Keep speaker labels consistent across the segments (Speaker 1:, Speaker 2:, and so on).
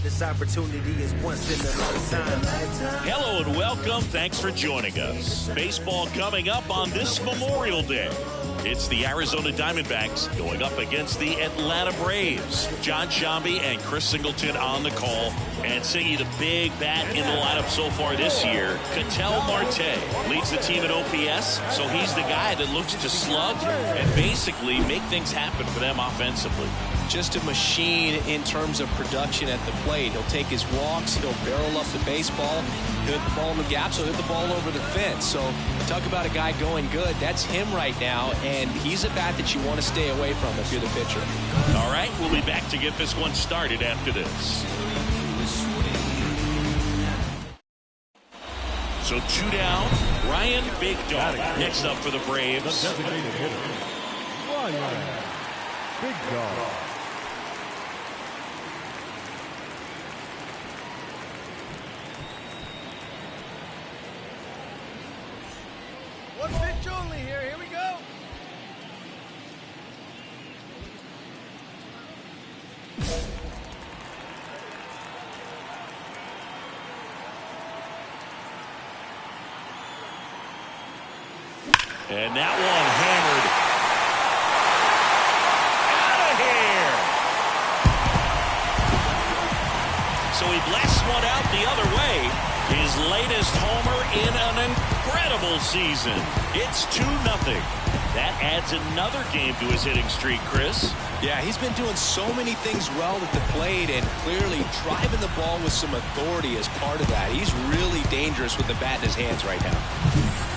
Speaker 1: This opportunity is once in a lifetime.
Speaker 2: Hello and welcome. Thanks for joining us. Baseball coming up on this Memorial Day. It's the Arizona Diamondbacks going up against the Atlanta Braves. John Shambi and Chris Singleton on the call. And singing the big bat in the lineup so far this year, Ketel Marte leads the team at OPS. So he's the guy that looks to slug and basically make things happen for them offensively.
Speaker 3: Just a machine in terms of production at the plate. He'll take his walks. He'll barrel up the baseball. He'll hit the ball in the gaps. He'll hit the ball over the fence. So talk about a guy going good. That's him right now, and he's a bat that you want to stay away from if you're the pitcher.
Speaker 2: All right, we'll be back to get this one started after this. So 2 down. Ryan Big Dog next up for the Braves.
Speaker 4: The designated hitter, Ryan Big Dog.
Speaker 5: One pitch only here. Here we go.
Speaker 2: And that one hammered out of here. So he blasts one out the other way. His latest homer in an incredible season. It's 2-0. That adds another game to his hitting streak, Chris.
Speaker 3: Yeah, he's been doing so many things well at the plate and clearly driving the ball with some authority as part of that. He's really dangerous with the bat in his hands right now.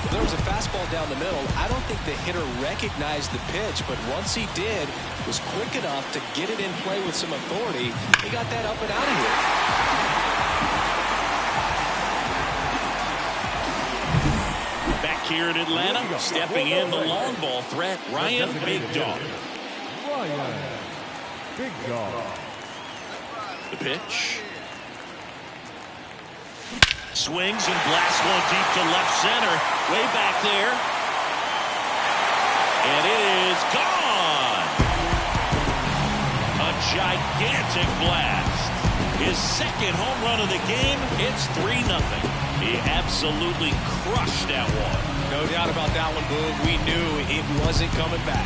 Speaker 3: There was a fastball down the middle. I don't think the hitter recognized the pitch, but once he did, was quick enough to get it in play with some authority. He got that up and out of here.
Speaker 2: Back here in Atlanta, stepping in the long ball threat, Ryan Big Dog.
Speaker 4: Ryan Big Dog.
Speaker 2: The pitch. Swings and blasts one deep to left center. Way back there. And it is gone. A gigantic blast. His second home run of the game. It's 3-0. He absolutely crushed that one.
Speaker 3: No doubt about that one, Boog. We knew it wasn't coming back.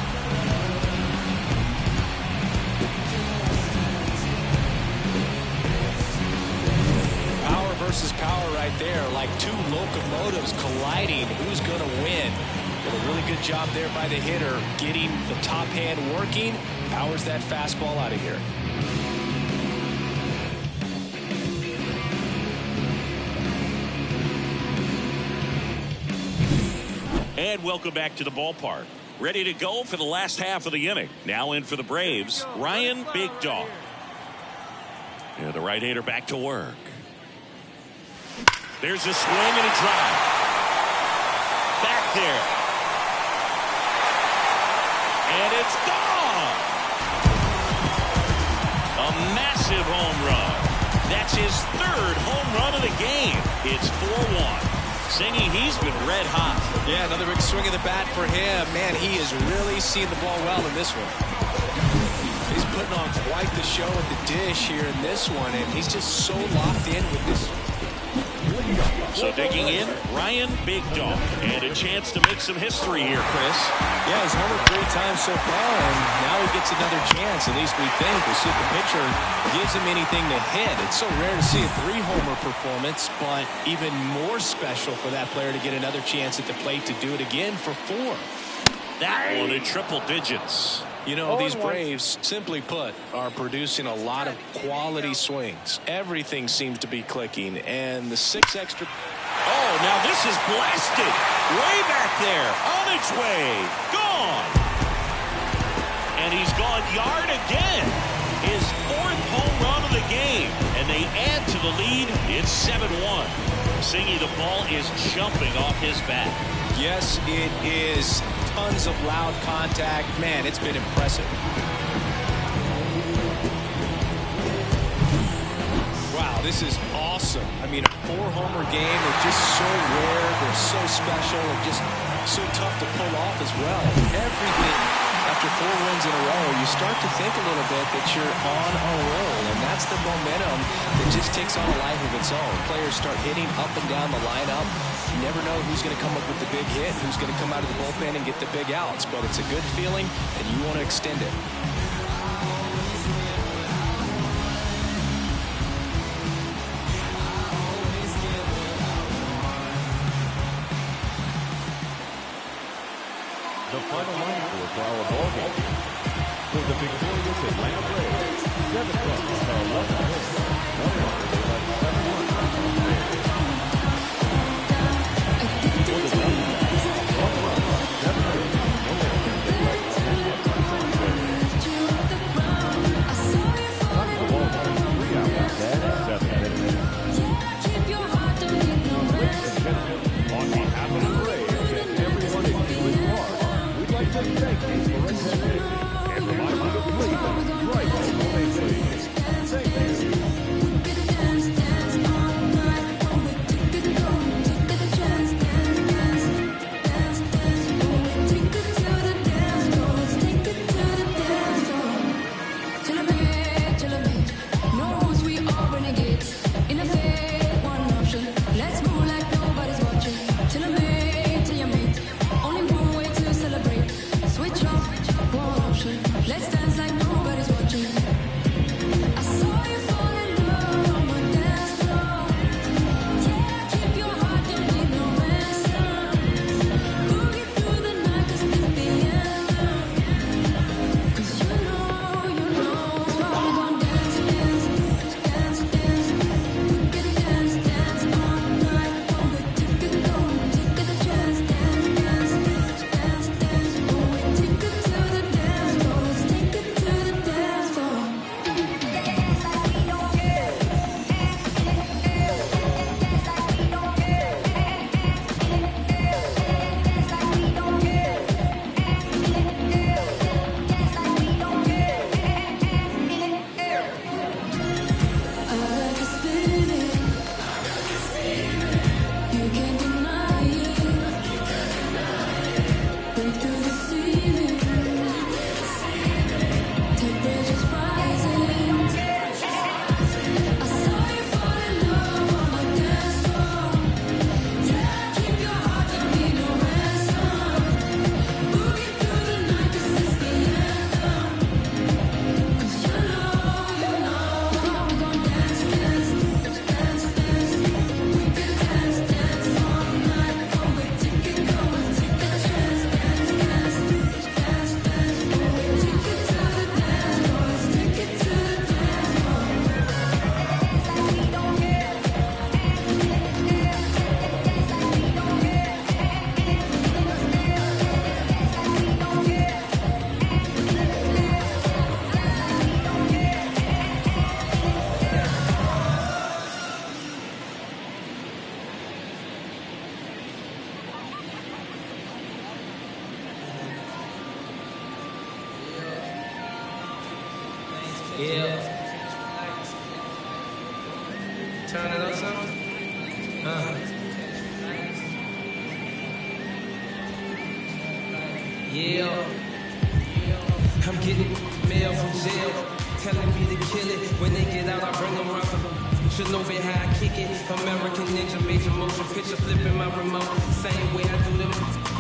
Speaker 3: Power versus power right there, like two locomotives colliding. Who's going to win? Did a really good job there by the hitter, getting the top hand working. Powers that fastball out of here.
Speaker 2: And welcome back to the ballpark. Ready to go for the last half of the inning. Now in for the Braves, Ryan Big Dog. Yeah, the right-hander back to work. There's a swing and a drive. Back there. And it's gone. A massive home run. That's his third home run of the game. It's 4-1. Singing, he's been red hot.
Speaker 3: Yeah, another big swing of the bat for him. Man, he is really seeing the ball well in this one. He's putting on quite the show at the dish here in this one, and he's just so locked in with this.
Speaker 2: So digging in, Ryan Big Dog. And a chance to make some history here, Chris.
Speaker 3: Yeah, he's homered 3 times so far, and now he gets another chance. At least we think. We'll see if the pitcher gives him anything to hit. It's so rare to see a 3-homer performance, but even more special for that player to get another chance at the plate to do it again for 4.
Speaker 2: That one in triple digits.
Speaker 3: You know, these Braves, simply put, are producing a lot of quality swings. Everything seems to be clicking, and the 6 extra...
Speaker 2: Oh, now this is blasted. Way back there. On its way. Gone. And he's gone yard again. His 4th They add to the lead. It's 7-1. Singy, the ball is jumping off his bat.
Speaker 3: Yes, it is. Tons of loud contact. Man, it's been impressive. Wow, this is awesome. I mean, a 4-homer game. They're just so rare. They're so special. They're just so tough to pull off as well. Everything after 4 wins in a row, you start to think a little bit that you're on a roll, and that's the momentum that just takes on a life of its own. Players start hitting up and down the lineup. You never know who's going to come up with the big hit, who's going to come out of the bullpen and get the big outs, but it's a good feeling, and you want to extend it.
Speaker 4: The final line score for our ball game. For the victorious Atlanta Braves, 7 runs to 11 hits. 1 run, they led 7-1 on the Braves. For the Diamondbacks, 1 run, 7 hits. No errors, they led 10 hits on the Braves. Top of the ball game, 3 outs, and 7 hits. Ladies and gentlemen, on behalf of the Braves and everyone in Newland Park, we'd like to thank you for attending and remind you to please strike only, please. Thank you.
Speaker 6: Yeah. Turn it up some. Yeah. I'm getting mail from jail, telling me to kill it. When they get out, I bring them round. Should know be how I kick it. American Ninja, major motion picture, flipping my remote. Same way I do them.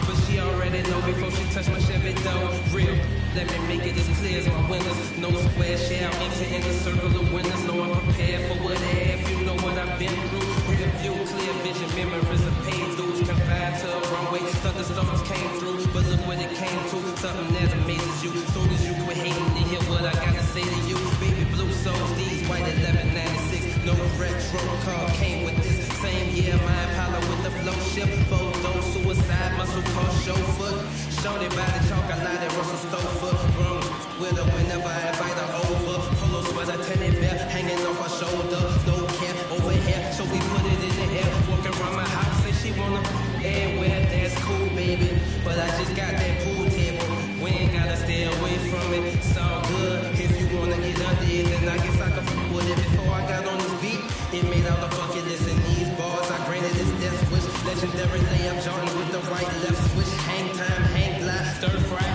Speaker 6: But she already know before she touch my Chevy door. Real, let me make it as clear as my windows. No square share, enter in the circle of winners. Know I'm prepared for what I have. You know what I've been through. With a view, clear vision, memories of paid dues. Confined to a runway, thunderstorms came through. But look what it came to, something that amazes you. Soon as you quit hating to hear what I got to say to you. Baby blue souls, these white 1196. No retro car came with this same year. My Impala with the flow ship. Photo suicide, muscle car chauffeur. Shorty by the talk, I lie that Russell Stover. Wrong with her whenever I invite her over. Polo sweater, teddy bear hanging off her shoulder. No care over here, so we put it in the air. Walking around my house, say she wanna everywhere. That's cool, baby, but I just got that pool table. We ain't gotta stay away from it. It's all good. If you wanna get under it, then I guess I can fuck with it. Before I got on this beat, it made out the bucket list in these bars. I granted this death wish. Legendary layup, Jordan with the right left switch. Hang time, hang glide, stir fry.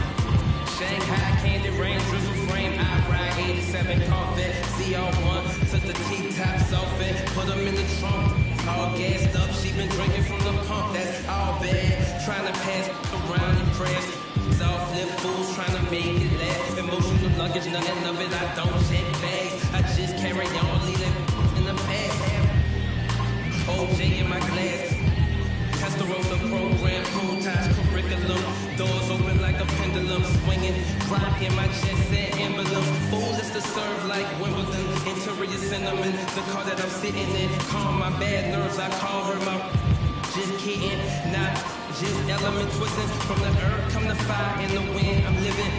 Speaker 6: Shanghai candy rain, drizzle frame. I ride 87 Corvette, CR1. Took the T-tops off it, put them in the trunk. All gassed up, she been drinking from the pump. That's all bad. Trying to pass around and crash. Soft lip fools trying to make it last. Emotional luggage, none of it. I don't check bags. I just carry on, leave it in the past. OJ in my glass. Testarossa program, cool ties, curriculum. Doors open like a pendulum, swinging. Rock in my chest set emblem. Fools is to serve like Wimbledon. Interior cinnamon, the car that I'm sitting in. Calm my bad nerves, I call her my. Just kidding, not just element twisting. From the earth come the fire and the wind. I'm living,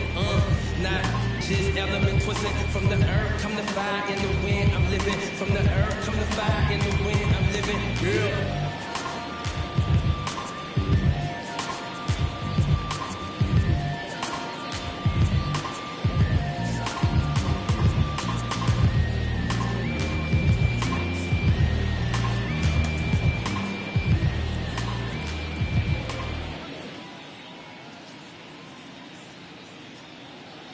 Speaker 6: not just element twisting. From the earth come the fire and the wind. I'm living. From the earth come the fire and the wind. I'm living, yeah.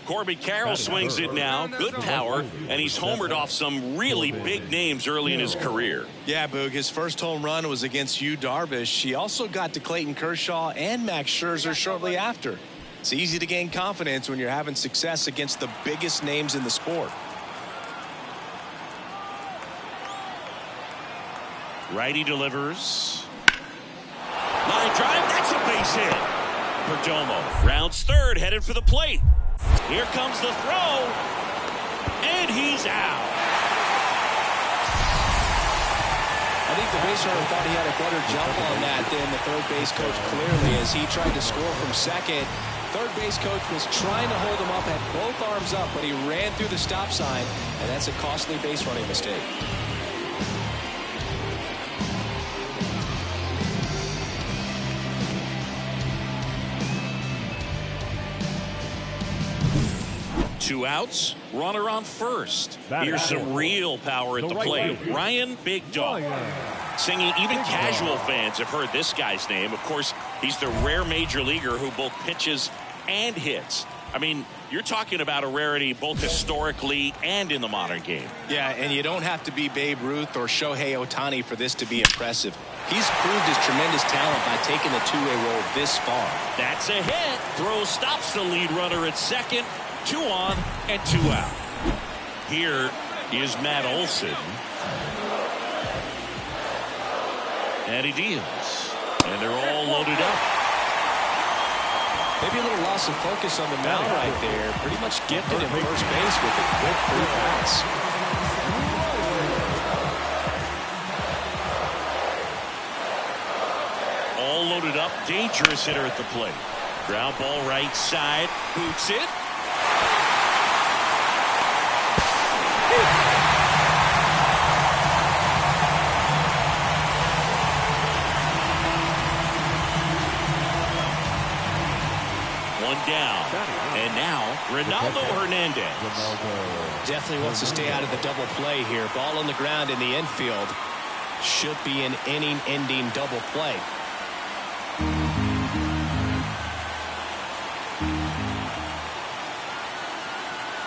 Speaker 2: Corbin Carroll swings it now. Good power, and he's homered off some really big names early in his career.
Speaker 3: Yeah, Boog, his first home run was against Yu Darvish. He also got to Clayton Kershaw and Max Scherzer shortly after. It's easy to gain confidence when you're having success against the biggest names in the sport.
Speaker 2: Righty delivers. Line drive, that's a base hit. Perdomo rounds third, headed for the plate. Here comes the throw, and he's out.
Speaker 3: I think the base runner thought he had a better jump on that than the third base coach clearly as he tried to score from second. Third base coach was trying to hold him up, had both arms up, but he ran through the stop sign, and that's a costly base running mistake.
Speaker 2: Two outs, runner on first. Here's some real power at the plate. Ryan Big Dog. Singing, even casual fans have heard this guy's name. Of course, he's the rare major leaguer who both pitches and hits. I mean, you're talking about a rarity both historically and in the modern game.
Speaker 3: Yeah, and you don't have to be Babe Ruth or Shohei Ohtani for this to be impressive. He's proved his tremendous talent by taking the two-way role this far.
Speaker 2: That's a hit. Throw stops the lead runner at second. 2 on and 2 out. Here is Matt Olson. And he deals. And they're all loaded up.
Speaker 3: Maybe a little loss of focus on the mound right there. Pretty much gifted in first base with a quick free pass.
Speaker 2: All loaded up. Dangerous hitter at the plate. Ground ball right side. Boots it. One down. And now Ronaldo Hernandez.
Speaker 3: Definitely wants to stay out of the double play here. Ball on the ground in the infield. Should be an inning-ending double play.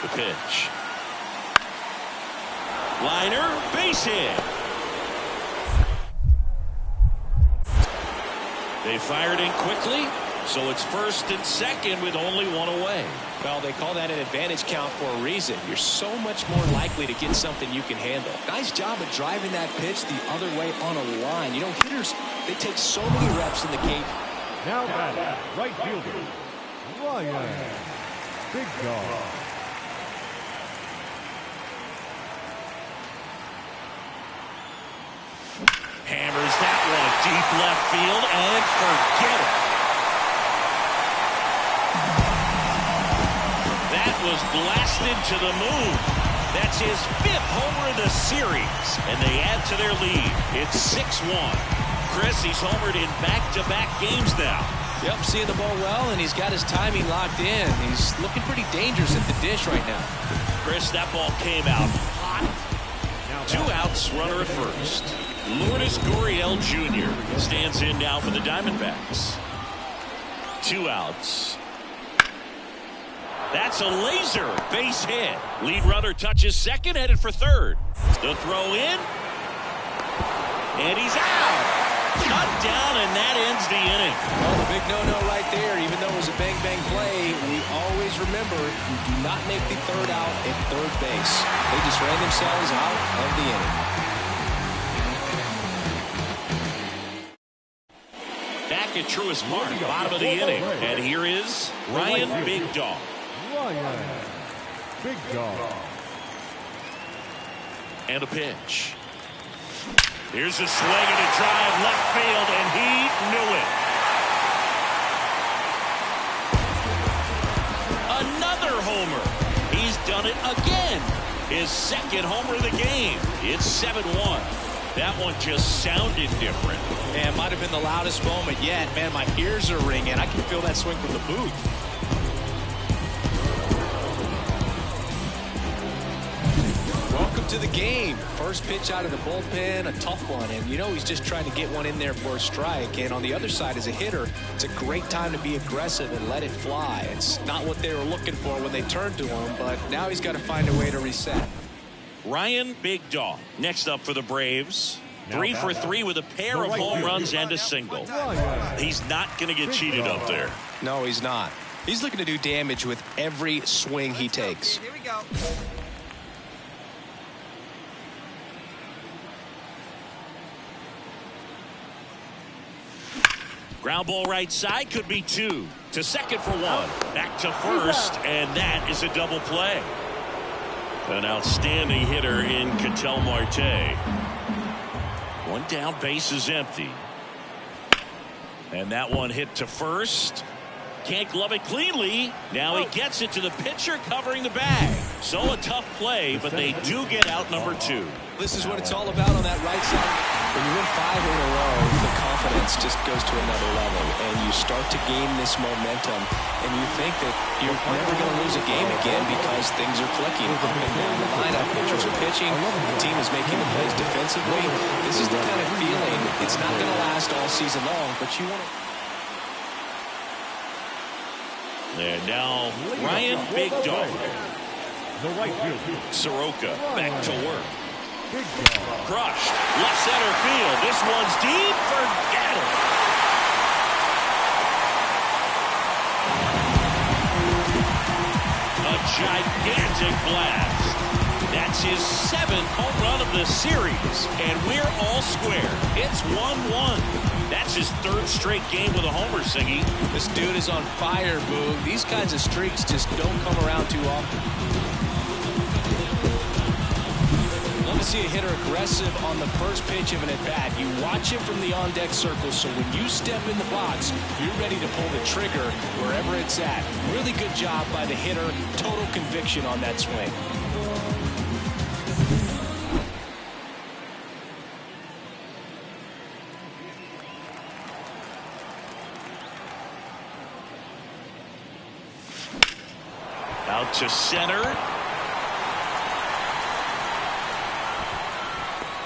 Speaker 2: The pitch. Liner, base hit. They fired in quickly, so it's first and second with only one away.
Speaker 3: Well, they call that an advantage count for a reason. You're so much more likely to get something you can handle. Nice job of driving that pitch the other way on a line. You know, hitters, they take so many reps in the game.
Speaker 4: Now batting, right fielder, Ryan Big Dog.
Speaker 2: Hammers that one deep left field and forget it. That was blasted to the moon. That's his 5th homer of the series, and they add to their lead. It's 6-1. Chris, he's homered in back-to-back games now.
Speaker 3: Yep, seeing the ball well, and he's got his timing locked in. He's looking pretty dangerous at the dish right now.
Speaker 2: Chris, that ball came out hot. 2 outs, runner at first. Lourdes Gurriel Jr. stands in now for the Diamondbacks. 2 outs. That's a laser base hit. Lead runner touches second, headed for third. The throw in. And he's out. Cut down, and that ends the inning.
Speaker 3: Well, the big no-no right there. Even though it was a bang-bang play, we always remember you do not make the third out at third base. They just ran themselves out of the inning.
Speaker 2: Back at Truist Park, bottom of the inning. And here is Ryan Big Dog.
Speaker 4: Ryan Big Dog.
Speaker 2: And a pitch. Here's a swing and a drive left field, and he knew it. Another homer. He's done it again. His 2nd homer of the game. It's 7-1. That one just sounded different.
Speaker 3: Man, might have been the loudest moment yet. Man, my ears are ringing. I can feel that swing from the booth. Welcome to the game. First pitch out of the bullpen, a tough one. And you know he's just trying to get one in there for a strike. And on the other side, as a hitter, it's a great time to be aggressive and let it fly. It's not what they were looking for when they turned to him, but now he's got to find a way to reset.
Speaker 2: Ryan Big Dog next up for the Braves. 3 for 3 with a pair of home runs and a single. He's not going to get cheated up there.
Speaker 3: No, he's not. He's looking to do damage with every swing he takes.
Speaker 5: Here we go.
Speaker 2: Ground ball right side, could be 2. To second for 1. Back to first, and that is a double play. An outstanding hitter in Ketel Marte. 1 down, base is empty. And that one hit to first. Can't glove it cleanly. Now he gets it to the pitcher covering the bag. So a tough play, but they do get out number 2.
Speaker 3: This is what it's all about on that right side. When you win 5 in a row, the confidence just goes to another level, and you start to gain this momentum, and you think that you're never going to lose a game again because things are clicking up and down the lineup. Pitchers are pitching. The team is making the plays defensively. This is the kind of feeling. It's not going to last all season long, but you want to.
Speaker 2: And now Ryan Big Dog.
Speaker 4: The right field.
Speaker 2: Soroka back to work. Crushed. Left center field. This one's deep. Forget it. A gigantic blast. That's his 7th home run of the series. And we're all square. It's 1-1. That's his 3rd straight game with a homer, Singy.
Speaker 3: This dude is on fire, Boog. These kinds of streaks just don't come around too often. Love to see a hitter aggressive on the first pitch of an at-bat. You watch him from the on-deck circle, so when you step in the box, you're ready to pull the trigger wherever it's at. Really good job by the hitter. Total conviction on that swing.
Speaker 2: Out to center.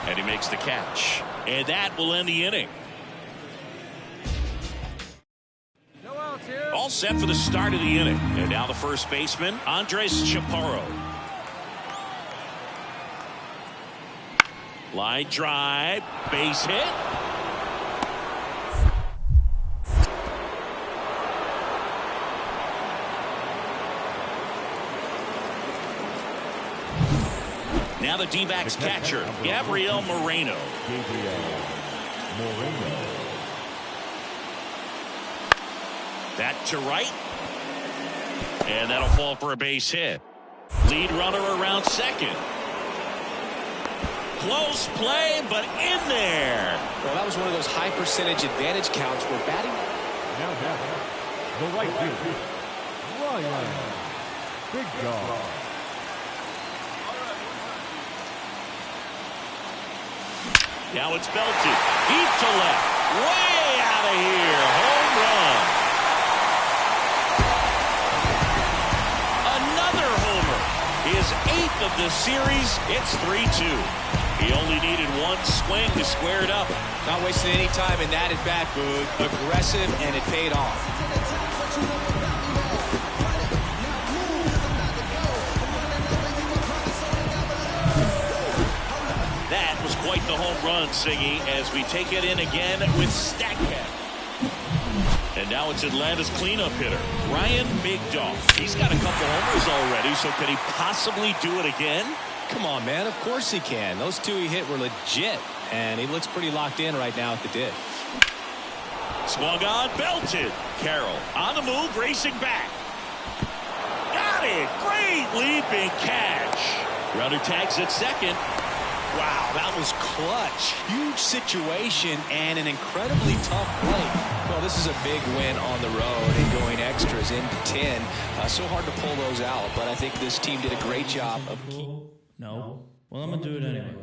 Speaker 2: And he makes the catch. And that will end the inning.
Speaker 5: No outs here.
Speaker 2: All set for the start of the inning. And now the first baseman, Andres Chaparro. Line drive. Base hit. Now the D-backs catcher, Gabriel Moreno. That to right. And that'll fall for a base hit. Lead runner around second. Close play, but in there.
Speaker 3: Well, that was one of those high percentage advantage counts where batting.
Speaker 4: Now batting, the right field. Ryan Big Dog.
Speaker 2: Now it's belted. Deep to left. Way out of here. Home run. Another homer. His 8th of the series. It's 3-2. He only needed one swing to square it up.
Speaker 3: Not wasting any time in that at-bat, Boog. Aggressive, and it paid off.
Speaker 2: That was quite the home run, Singy, as we take it in again with Stackhead. And now it's Atlanta's cleanup hitter, Ryan Big Dog. He's got a couple homers already, so could he possibly do it again?
Speaker 3: Come on, man. Of course he can. Those two he hit were legit, and he looks pretty locked in right now at the dish.
Speaker 2: Swung on, belted. Carroll on the move, racing back. Got it. Great leaping catch. Runner tags at second.
Speaker 3: Wow, that was clutch. Huge situation and an incredibly tough play. Well, this is a big win on the road and going extras into 10. So hard to pull those out, but I think this team did a great job of keeping.
Speaker 7: No. Well, I'm going to do it anyway.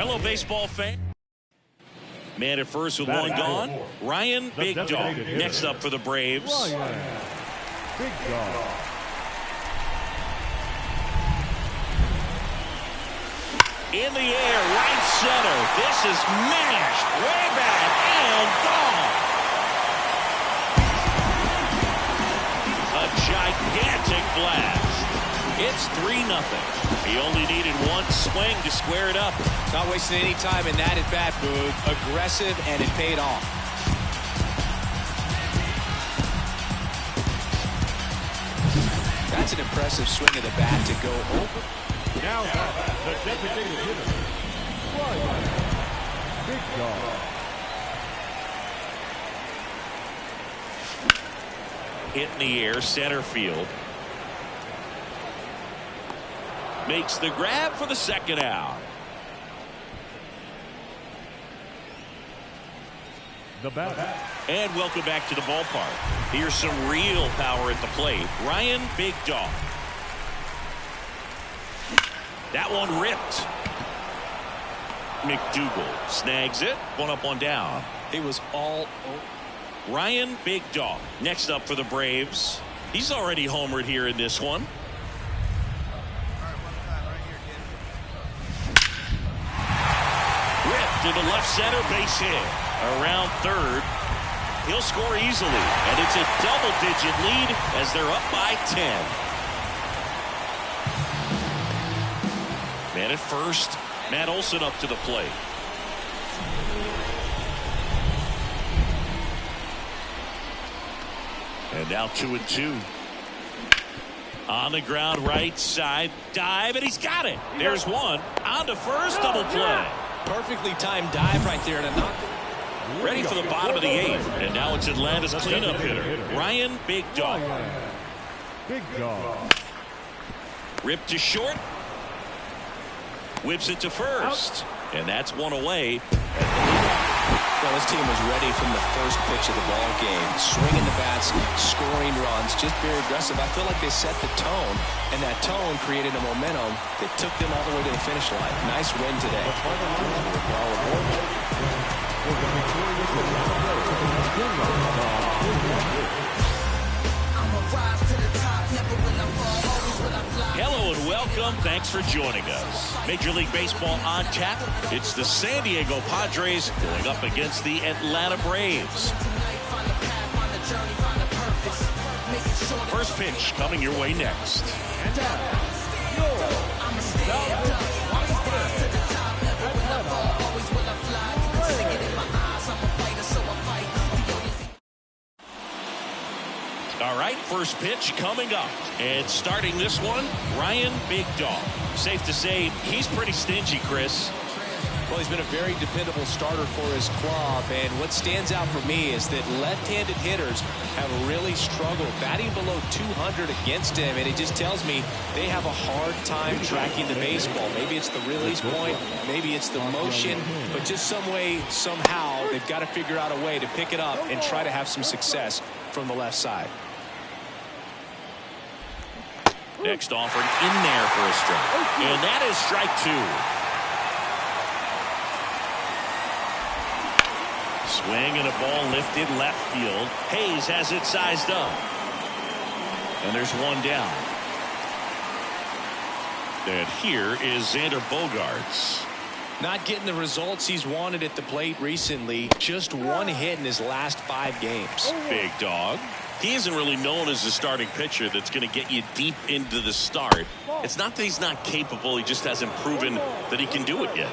Speaker 2: Hello, baseball fan. Man at first with one gone. Ryan Big Dog next up for the Braves.
Speaker 4: Ryan Big Dog.
Speaker 2: In the air, right center. This is mashed way back and gone. A gigantic blast. It's 3-0. He only needed one swing to square it up.
Speaker 3: Not wasting any time in that at-bat, Boog. Aggressive, and it paid off. That's an impressive swing of the bat to go over.
Speaker 4: Now the designated hitter, Ryan Big Dog.
Speaker 2: Hit in the air, center field. Makes the grab for the second out.
Speaker 4: The batter.
Speaker 2: And welcome back to the ballpark. Here's some real power at the plate. Ryan Big Dog. That one ripped. McDougal snags it. One up, one down.
Speaker 3: It was all over.
Speaker 2: Ryan Big Dog next up for the Braves. He's already homered here in this one. Ripped into left center, base hit. Around third. He'll score easily, and it's a double-digit lead as they're up by 10. Man at first, Matt Olson up to the plate. now 2-2. On the ground, right side, dive, and he's got it. There's one. On to first, double play.
Speaker 3: Perfectly timed dive right there to knock.
Speaker 2: Ready for the bottom of the 8th. And now it's Atlanta's cleanup hitter, Ryan Big Dog.
Speaker 4: Big Dog.
Speaker 2: Ripped to short. Whips it to first. And that's one away.
Speaker 3: Well, this team was ready from the first pitch of the ball game. Swinging the bats, scoring runs, just very aggressive. I feel like they set the tone, and that tone created a momentum that took them all the way to the finish line. Nice win today.
Speaker 2: Hello and welcome. Thanks for joining us. Major League Baseball on tap. It's the San Diego Padres going up against the Atlanta Braves. First pitch coming your way next. All right, first pitch coming up. And starting this one, Ryan Big Dog. Safe to say he's pretty stingy, Chris.
Speaker 3: Well, he's been a very dependable starter for his club, and what stands out for me is that left-handed hitters have really struggled batting below 200 against him, and it just tells me they have a hard time tracking the baseball. Maybe it's the release point, maybe it's the motion, but just some way, somehow, they've got to figure out a way to pick it up and try to have some success from the left side.
Speaker 2: Next offered in there for a strike. And that is strike 2. Swing and a ball lifted left field. Hayes has it sized up. And there's one down. And here is Xander Bogaerts.
Speaker 3: Not getting the results he's wanted at the plate recently. Just one hit in his last 5 games.
Speaker 2: Big Dog. He isn't really known as a starting pitcher that's going to get you deep into the start. It's not that he's not capable. He just hasn't proven that he can do it yet.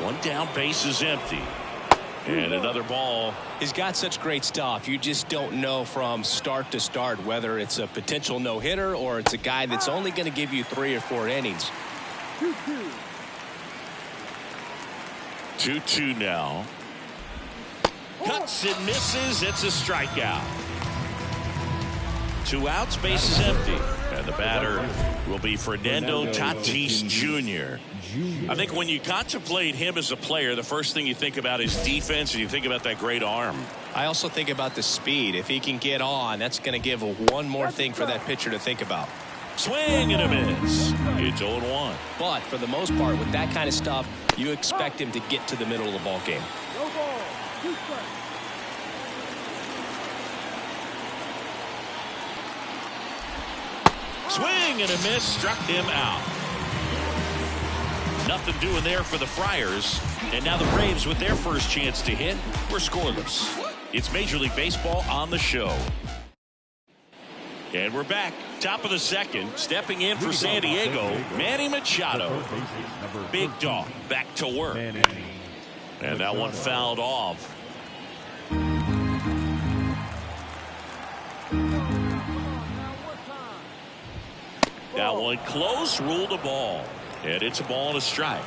Speaker 2: One down, base is empty. And another ball.
Speaker 3: He's got such great stuff. You just don't know from start to start whether it's a potential no-hitter or it's a guy that's only going to give you 3 or 4 innings.
Speaker 2: 2-2 now. Cuts and misses. It's a strikeout. 2 outs, base is empty. And the batter will be Fernando Tatis Jr. I think when you contemplate him as a player, the first thing you think about is defense, and you think about that great arm.
Speaker 3: I also think about the speed. If he can get on, that's going to give one more thing for that pitcher to think about.
Speaker 2: Swing and a miss. It's 0-1.
Speaker 3: But for the most part, with that kind of stuff, you expect him to get to the middle of the ball game.
Speaker 4: No ball. 2 strikes.
Speaker 2: Swing and a miss, struck him out. Nothing doing there for the Friars. And now the Braves with their first chance to hit. We're scoreless. It's Major League Baseball on the show. And we're back. Top of the second. Stepping in for San Diego, Manny Machado. Big Dog back to work. And that one fouled off. That one close, ruled a ball. And it's a ball and a strike.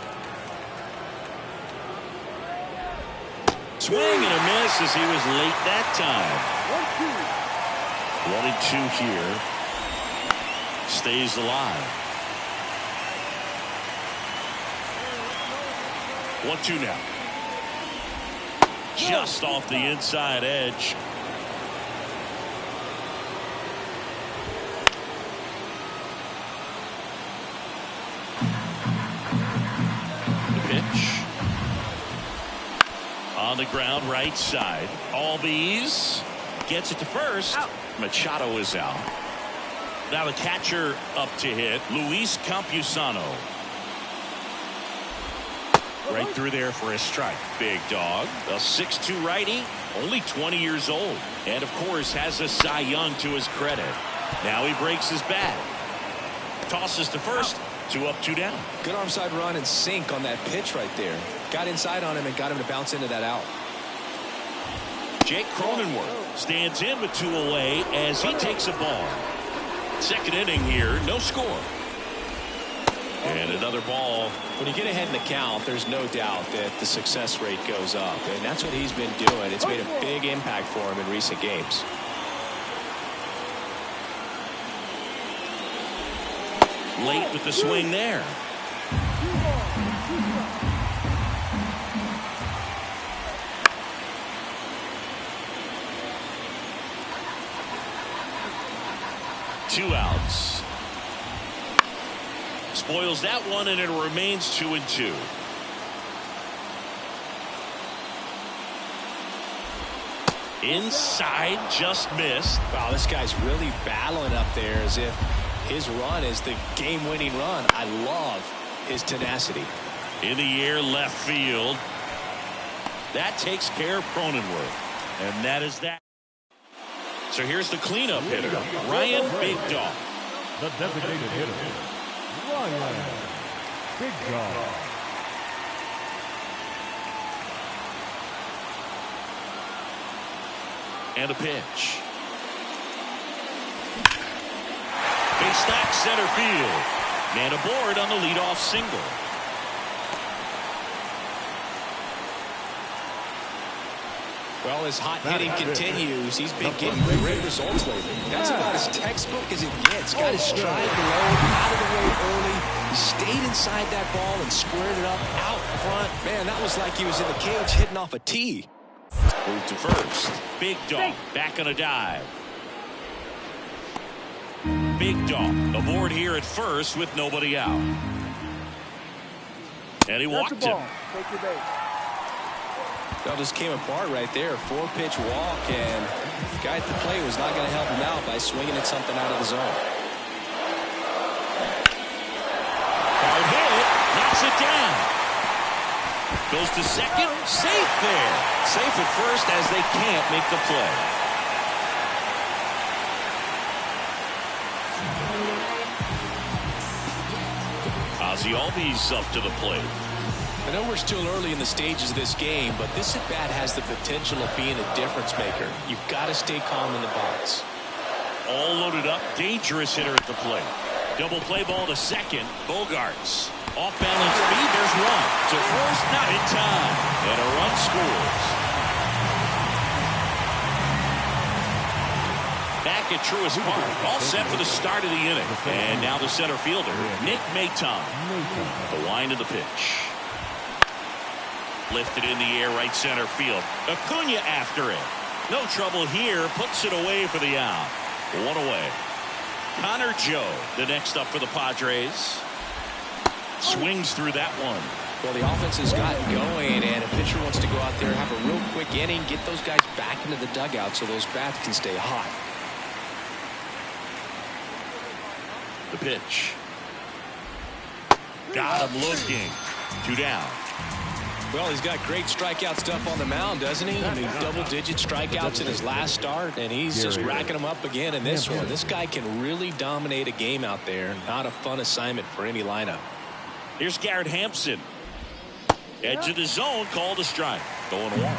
Speaker 2: Swing and a miss as he was late that time. 1-2 here. Stays alive. 1-2 now. Just off the inside edge. On the ground, right side. Albies gets it to first. Machado is out. Now the catcher up to hit, Luis Campusano. Right through there for a strike. Big Dog, a 6'2" righty, only 20 years old. And of course has a Cy Young to his credit. Now he breaks his bat. Tosses to first. 2 up, 2 down.
Speaker 3: Good arm side run and sink on that pitch right there. Got inside on him and got him to bounce into that out.
Speaker 2: Jake Cronenworth stands in with 2 away as he takes a ball. Second inning here, no score. And another ball.
Speaker 3: When you get ahead in the count, there's no doubt that the success rate goes up. And that's what he's been doing. It's made a big impact for him in recent games.
Speaker 2: Late with the swing there. Two outs. Spoils that one, and it remains 2-2. Inside, just missed.
Speaker 3: Wow, this guy's really battling up there as if his run is the game-winning run. I love his tenacity.
Speaker 2: In the air, left field. That takes care of Cronenworth. And that is that. So here's the cleanup hitter, Ryan Big Dog.
Speaker 4: The designated hitter, Ryan Big Dog.
Speaker 2: And a pitch. Base knock center field. Man aboard on the leadoff single.
Speaker 3: Well, as hot hitting continues, he's been getting great results lately. That's about as textbook as it gets. Got his stride low, out of the way early. He stayed inside that ball and squared it up out front. Man, that was like he was in the cage hitting off a tee.
Speaker 2: Move to first. Big Dog back on a dive. Big Dog aboard here at first with nobody out. And he walked him.
Speaker 5: Take your base.
Speaker 3: That just came apart right there. 4-pitch walk, and the guy at the plate was not going to help him out by swinging at something out of the zone.
Speaker 2: Hard hit, knocks it down. Goes to second, safe there. Safe at first as they can't make the play. Ozzie Albies up to the plate.
Speaker 3: I know we're still early in the stages of this game, but this at-bat has the potential of being a difference maker. You've got to stay calm in the box.
Speaker 2: All loaded up, dangerous hitter at the plate. Double play ball to second, Bogarts. Off balance speed, there's one. To first, not in time. And a run scores. Back at Truist Park, all set for the start of the inning. And now the center fielder, Nick Maton. The wind of the pitch. Lifted in the air, right center field. Acuna after it. No trouble here, puts it away for the out. One away. Connor Joe, the next up for the Padres. Swings through that one.
Speaker 3: Well, the offense has gotten going, and a pitcher wants to go out there, have a real quick inning, get those guys back into the dugout so those bats can stay hot.
Speaker 2: The pitch. Got him looking. 2 down.
Speaker 3: Well, he's got great strikeout stuff on the mound, doesn't he? I mean, double-digit strikeouts in his last start, and he's just racking them up again in this one. This guy can really dominate a game out there. Not a fun assignment for any lineup.
Speaker 2: Here's Garrett Hampson. Edge of the zone, called a strike. Going one.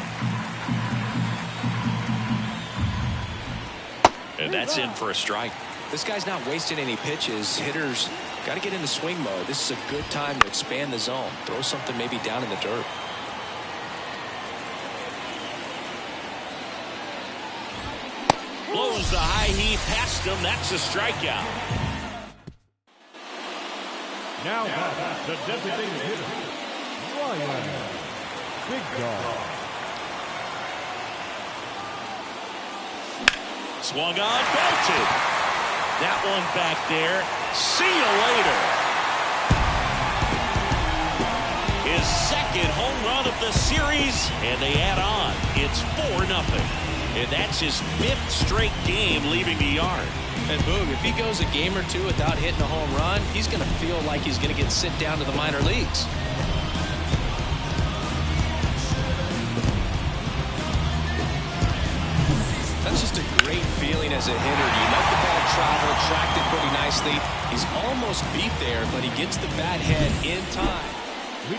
Speaker 2: And that's in for a strike.
Speaker 3: This guy's not wasting any pitches. Hitters got to get into swing mode. This is a good time to expand the zone. Throw something maybe down in the dirt.
Speaker 2: Blows the high heat past him. That's a strikeout.
Speaker 4: Now the designated hitter, Ryan Big Dog.
Speaker 2: Swung on, belted. That one back there. See you later. His second home run of the series, and they add on. It's 4-0. And that's his 5th straight game leaving the yard.
Speaker 3: And Boog, if he goes a game or two without hitting a home run, he's going to feel like he's going to get sent down to the minor leagues. That's just a great feeling as a hitter. You let the ball travel, tracked it pretty nicely. He's almost beat there, but he gets the bat head in time.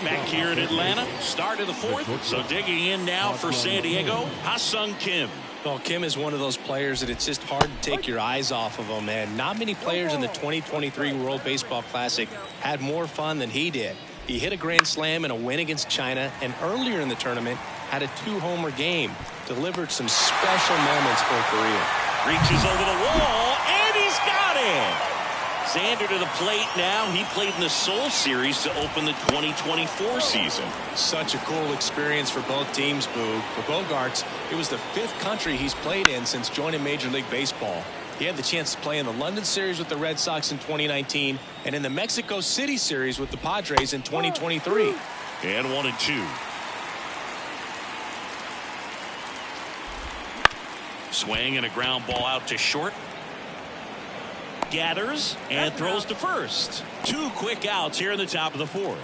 Speaker 2: Back here in Atlanta, start of the fourth. So digging in now for San Diego, Ha-Sung Kim.
Speaker 3: Well, Kim is one of those players that it's just hard to take your eyes off of him, and not many players in the 2023 World Baseball Classic had more fun than he did. He hit a grand slam in a win against China, and earlier in the tournament had a 2-homer game. Delivered some special moments for Korea.
Speaker 2: Reaches over the wall, and he's got it. Xander to the plate now. He played in the Seoul Series to open the 2024 season.
Speaker 3: Such a cool experience for both teams, Boo. For Bogaerts, it was the 5th country he's played in since joining Major League Baseball. He had the chance to play in the London Series with the Red Sox in 2019 and in the Mexico City Series with the Padres in 2023.
Speaker 2: And 1-2. Swing and a ground ball out to short. Gathers and throws to first. 2 quick outs here in the top of the fourth.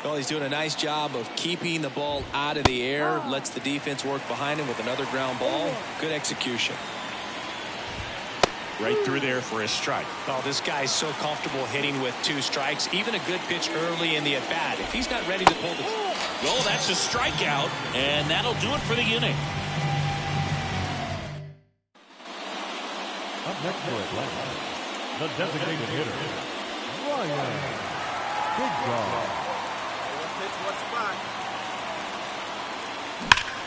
Speaker 3: Well, he's doing a nice job of keeping the ball out of the air. Lets the defense work behind him with another ground ball. Good execution.
Speaker 2: Right through there for a strike.
Speaker 3: Oh, this guy's so comfortable hitting with 2 strikes. Even a good pitch early in the at-bat. If he's not ready to pull the...
Speaker 2: Well, that's a strikeout, and that'll do it for the inning.
Speaker 4: Up next for Atlanta, the designated hitter, Ryan Big Dog.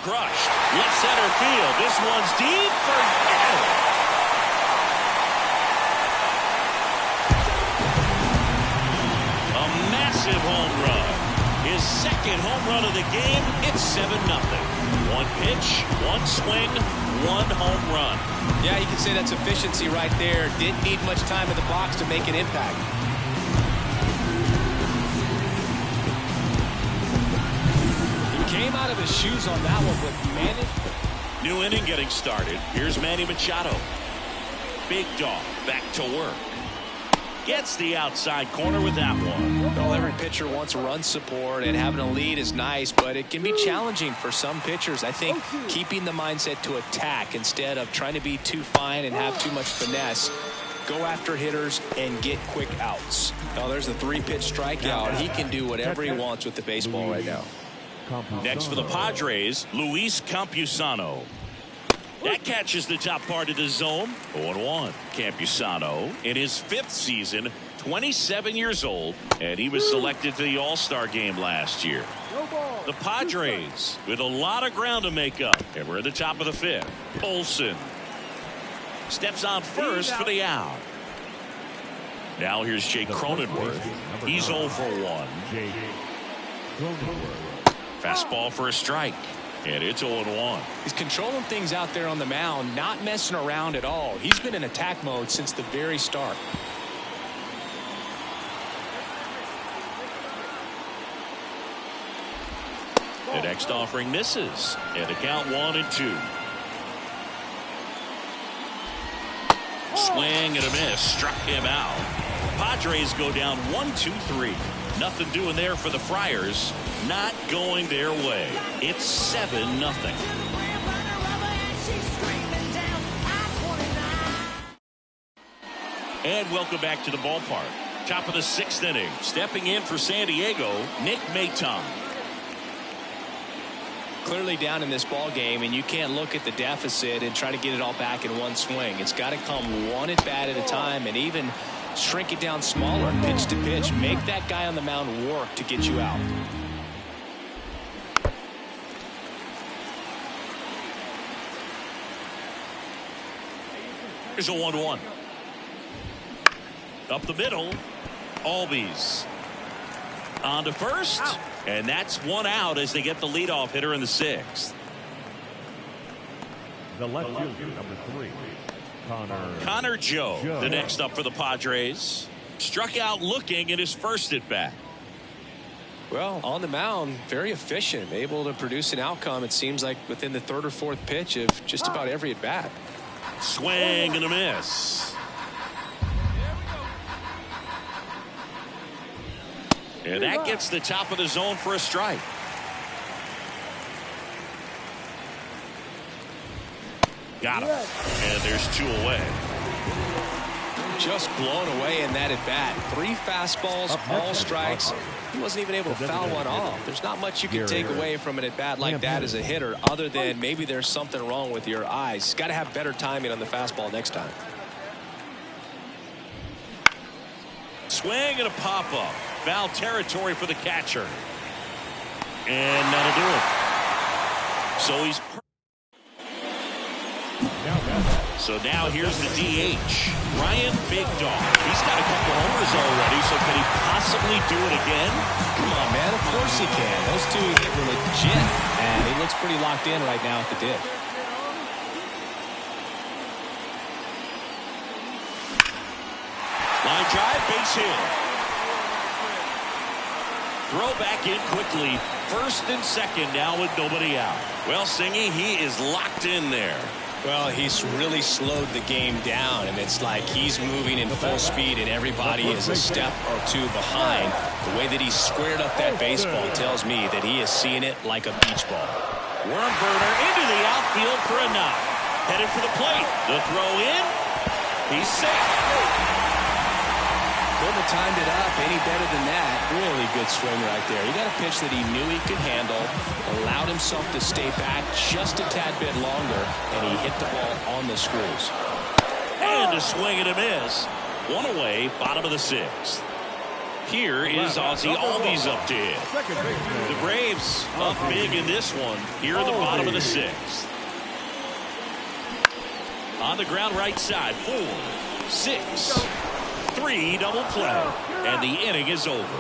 Speaker 2: Crushed. Left center field. This one's deep. Forget it. A massive home run. His second home run of the game. It's 7-0. 1 pitch, 1 swing, 1 home run.
Speaker 3: Yeah, you can say that's efficiency right there. Didn't need much time in the box to make an impact. He came out of his shoes on that one with Manny.
Speaker 2: New inning getting started. Here's Manny Machado. Big Dog back to work. Gets the outside corner with that one.
Speaker 3: Well, every pitcher wants run support, and having a lead is nice, but it can be challenging for some pitchers. I think keeping the mindset to attack instead of trying to be too fine and have too much finesse. Go after hitters and get quick outs. Now, there's a 3-pitch strikeout. He can do whatever he wants with the baseball right now.
Speaker 2: Next for the Padres, Luis Campusano. That catches the top part of the zone. 0-1. Campusano in his 5th season, 27 years old, and he was selected to the All-Star game last year. The Padres with a lot of ground to make up, and we're at the top of the 5th. Olsen steps on first for the out. Now here's Jake Cronenworth. He's 0 for 1. Fastball for a strike. And it's 0-1.
Speaker 3: He's controlling things out there on the mound, not messing around at all. He's been in attack mode since the very start.
Speaker 2: The next offering misses. And the count 1-2. Swing and a miss. Struck him out. Padres go down 1-2-3. Nothing doing there for the Friars. Not going their way. It's 7-0. And welcome back to the ballpark. Top of the 6th inning. Stepping in for San Diego, Nick Maton.
Speaker 3: Clearly down in this ball game, and you can't look at the deficit and try to get it all back in one swing. It's got to come one at bat at a time, and even shrink it down smaller, pitch to pitch. Make that guy on the mound work to get you out.
Speaker 2: Here's a 1-1. Up the middle. Albies on to first. And that's 1 out as they get the leadoff hitter in the 6th.
Speaker 4: The left fielder, number 3,
Speaker 2: Connor Joe, the next up for the Padres. Struck out looking at his first at bat.
Speaker 3: Well, on the mound, very efficient, able to produce an outcome, it seems like, within the 3rd or 4th pitch of just about every at bat.
Speaker 2: Swing and a miss. And that gets the top of the zone for a strike. Got him. And there's 2 away.
Speaker 3: Just blown away in that at bat. 3 fastballs, all strikes. he wasn't even able to foul one off. There's not much you can take away from an at-bat like that as a hitter, other than maybe there's something wrong with your eyes. Got to have better timing on the fastball next time.
Speaker 2: Swing and a pop-up. Foul territory for the catcher. And that'll do it. So he's... So now here's the DH, Ryan Big Dog. He's got a couple homers already, so can he possibly do it again?
Speaker 3: Come on, man. Of course he can. Those two hit were legit, and he looks pretty locked in right now at the dish.
Speaker 2: Line drive, base hit. Throw back in quickly. First and second now with nobody out. Well, Singy, he is locked in there.
Speaker 3: Well, he's really slowed the game down, and it's like he's moving in full speed, and everybody is a step or two behind. The way that he squared up that baseball tells me that he is seeing it like a beach ball.
Speaker 2: Worm burner into the outfield for a knock. Headed for the plate. The throw in. He's safe.
Speaker 3: Couldn't have timed it up any better than that. Really good swing right there. He got a pitch that he knew he could handle, allowed himself to stay back just a tad bit longer, and he hit the ball on the screws.
Speaker 2: And a swing and a miss. One away, bottom of the sixth. Here is Ozzie Albies up to hit. The Braves up big in this one here in the bottom of the sixth. On the ground right side, 4, 6, 3 double play, and the inning is over.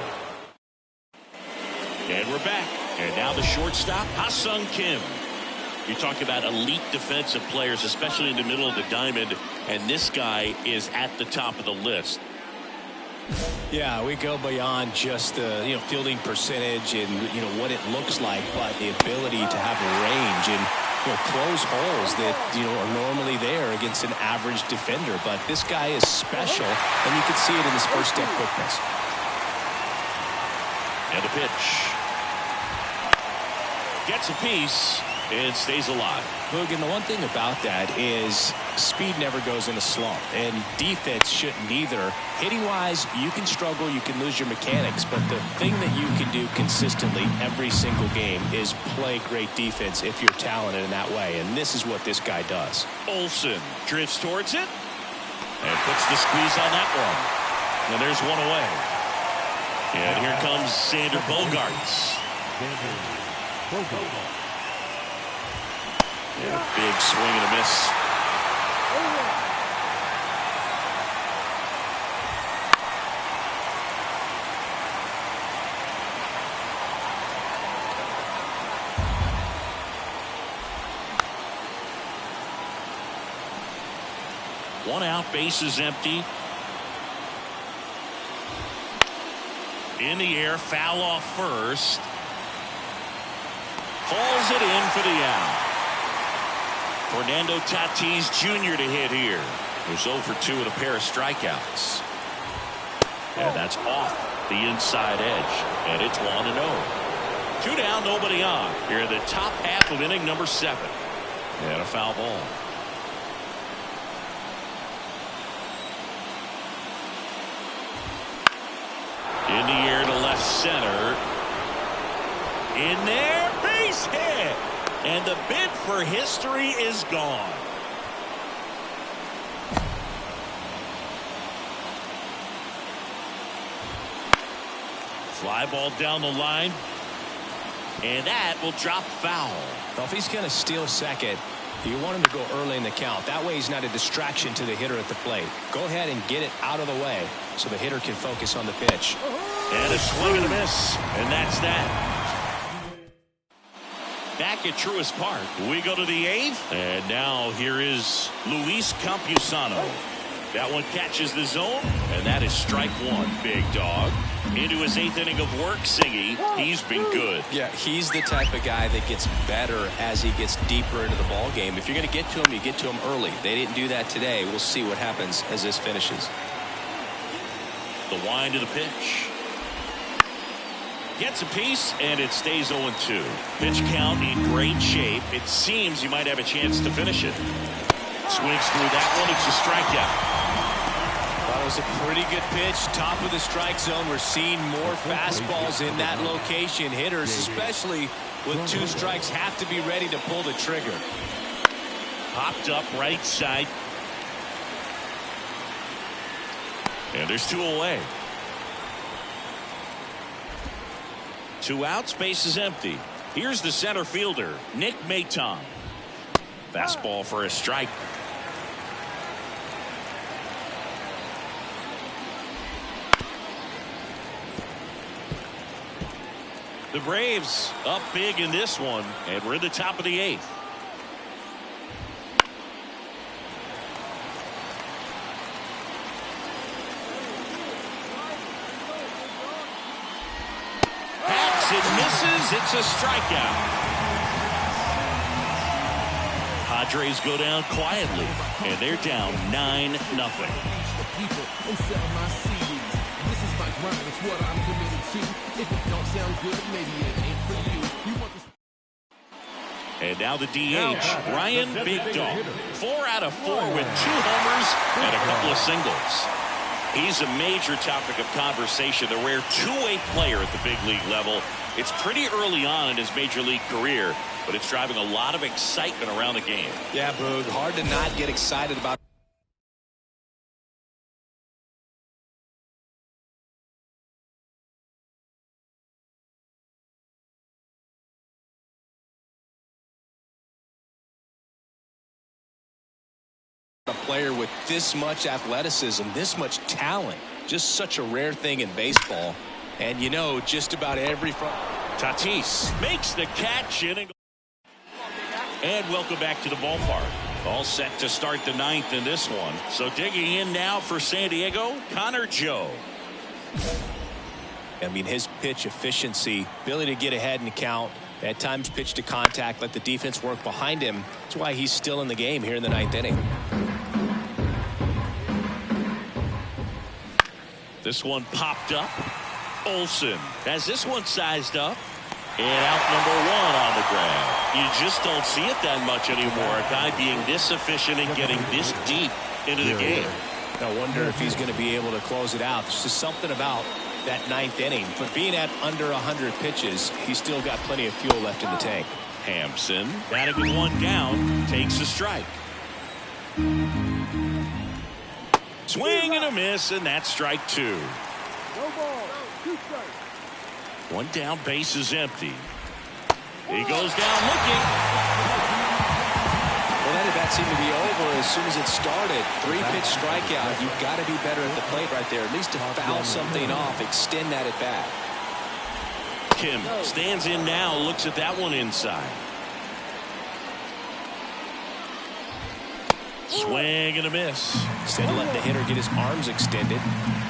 Speaker 2: And we're back. And now the shortstop, Ha-Sung Kim. You talk about elite defensive players, especially in the middle of the diamond, and this guy is at the top of the list.
Speaker 3: Yeah, we go beyond just the fielding percentage and what it looks like, but the ability to have a range and close holes that are normally there against an average defender. But this guy is special, and you can see it in his first step quickness.
Speaker 2: And the pitch. Gets a piece and stays alive.
Speaker 3: Look, and the one thing about that is speed never goes in a slump, and defense shouldn't either. Hitting-wise, you can struggle, you can lose your mechanics, but the thing that you can do consistently every single game is play great defense if you're talented in that way, and this is what this guy does.
Speaker 2: Olsen drifts towards it and puts the squeeze on that one. And there's one away. And here comes Sander Bogarts. Yeah, big swing and a miss. One out, base is empty. In the air, foul off first. Hauls it in for the out. Fernando Tatis Jr. to hit here. Who's 0 for 2 with a pair of strikeouts. And that's off the inside edge. And it's 1-0. 2 down, nobody on. Here in the top half of inning number 7. And a foul ball. In the air to left center. In there, base hit. And the bid for history is gone. Fly ball down the line. And that will drop foul.
Speaker 3: Well, if he's going to steal second, you want him to go early in the count. That way he's not a distraction to the hitter at the plate. Go ahead and get it out of the way so the hitter can focus on the pitch.
Speaker 2: And a swing and a miss. And that's that. Back at Truist Park, we go to the 8th, and now here is Luis Campusano. That one catches the zone, and that is strike 1. Big Dog into his 8th inning of work. Singy, he's been good.
Speaker 3: Yeah, he's the type of guy that gets better as he gets deeper into the ball game. If you're going to get to him, you get to him early. They didn't do that today. We'll see what happens as this finishes.
Speaker 2: The wind to the pitch. Gets a piece, and it stays 0-2. Pitch count in great shape. It seems you might have a chance to finish it. Swings through that one. It's a strikeout.
Speaker 3: A was a pretty good pitch. Top of the strike zone. We're seeing more fastballs in that location. Hitters, especially with 2 strikes, have to be ready to pull the trigger.
Speaker 2: Popped up right side. And there's 2 away. 2 outs, base is empty. Here's the center fielder, Nick Maton. Fastball for a strike. The Braves up big in this one, and we're in the top of the 8th. Hacks and misses. It's a strikeout. Padres go down quietly, and they're down 9-0. And now the DH, Ryan Big Dog. 4 out of 4 with 2 homers and a couple of singles. He's a major topic of conversation, the rare two-way player at the big league level. It's pretty early on in his major league career, but it's driving a lot of excitement around the game.
Speaker 3: Yeah, Boog, hard to not get excited about. A player with this much athleticism, this much talent, just such a rare thing in baseball. And you know, just about every front.
Speaker 2: Tatis makes the catch and welcome back to the ballpark. All set to start the 9th in this one. So digging in now for San Diego, Connor Joe.
Speaker 3: I mean, his pitch efficiency, ability to get ahead and count, at times pitch to contact, let the defense work behind him. That's why he's still in the game here in the 9th inning.
Speaker 2: This one popped up. Olsen has this one sized up. And out number 1 on the ground. You just don't see it that much anymore. A guy being this efficient and getting this deep into the game.
Speaker 3: I wonder if he's going to be able to close it out. There's just something about that 9th inning. But being at under 100 pitches, he's still got plenty of fuel left in the tank.
Speaker 2: Hampson, batting with 1 down, takes a strike. Swing and a miss, and that's strike 2.
Speaker 4: No ball. 2 strikes.
Speaker 2: 1 down, base is empty. He goes down looking.
Speaker 3: Well, that at bat seemed to be over as soon as it started. 3-pitch strikeout. You've got to be better at the plate right there, at least to foul something off, extend that at bat.
Speaker 2: Kim stands in now, looks at that one inside. Swing and a miss.
Speaker 3: Instead of letting the hitter get his arms extended,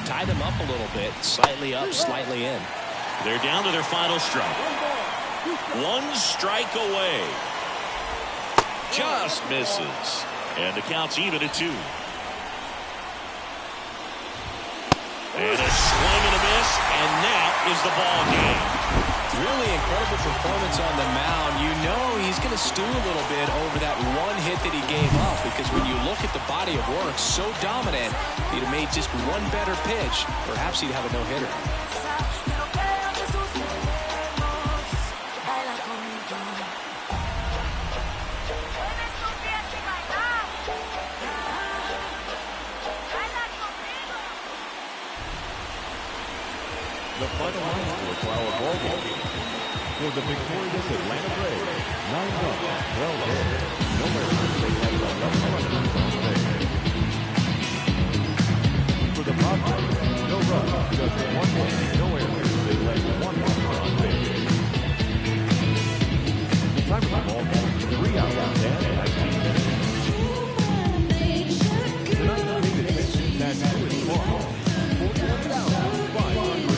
Speaker 3: tie them up a little bit, slightly up, slightly in.
Speaker 2: They're down to their final strike. 1 strike away. Just misses. And the count's even at 2. And a swing and a miss, and that is the ball game.
Speaker 3: Really incredible performance on the mound. You know he's going to stew a little bit over that 1 hit that he gave up, because when you look at the body of work, so dominant, he'd have made just 1 better pitch. Perhaps he'd have a no-hitter.
Speaker 4: The final line score for our ball game. For the victorious Atlanta Braves, 9 runs, 12 hits, no errors. They have 11 runners on base. For the Padres, no runs, just 1 hit, no errors. They have 1 runner on base. The time of the ball game, 3 hours and 19 minutes. Tonight's biggest pitch, tattoo is long, 41,500.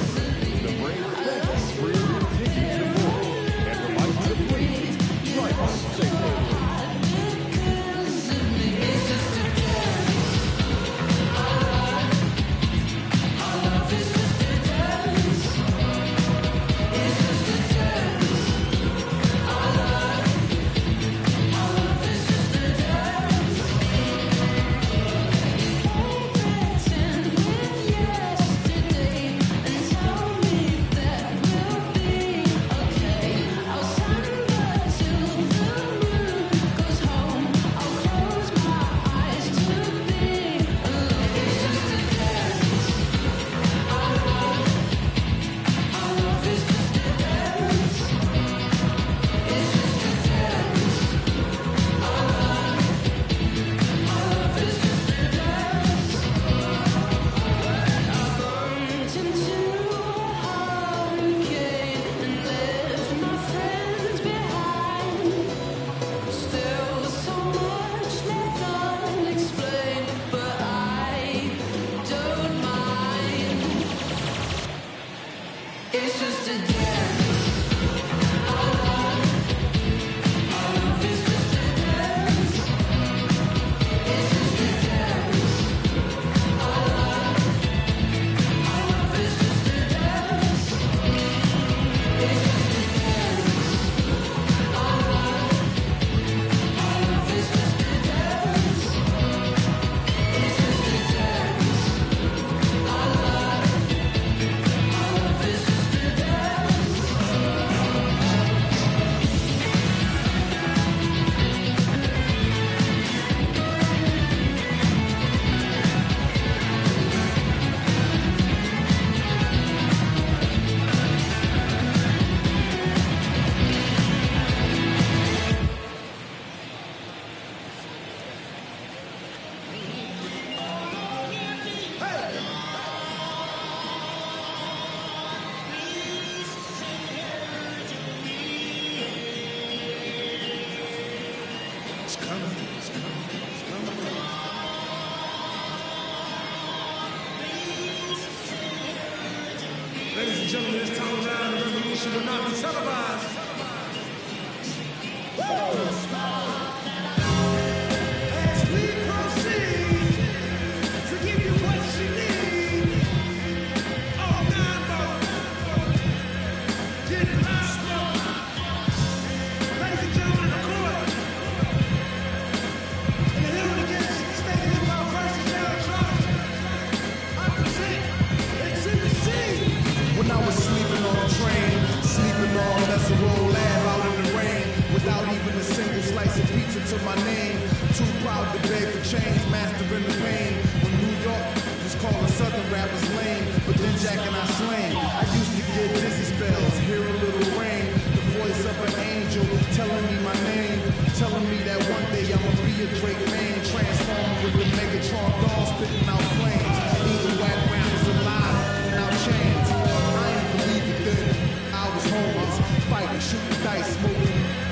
Speaker 8: like shooting dice, smoking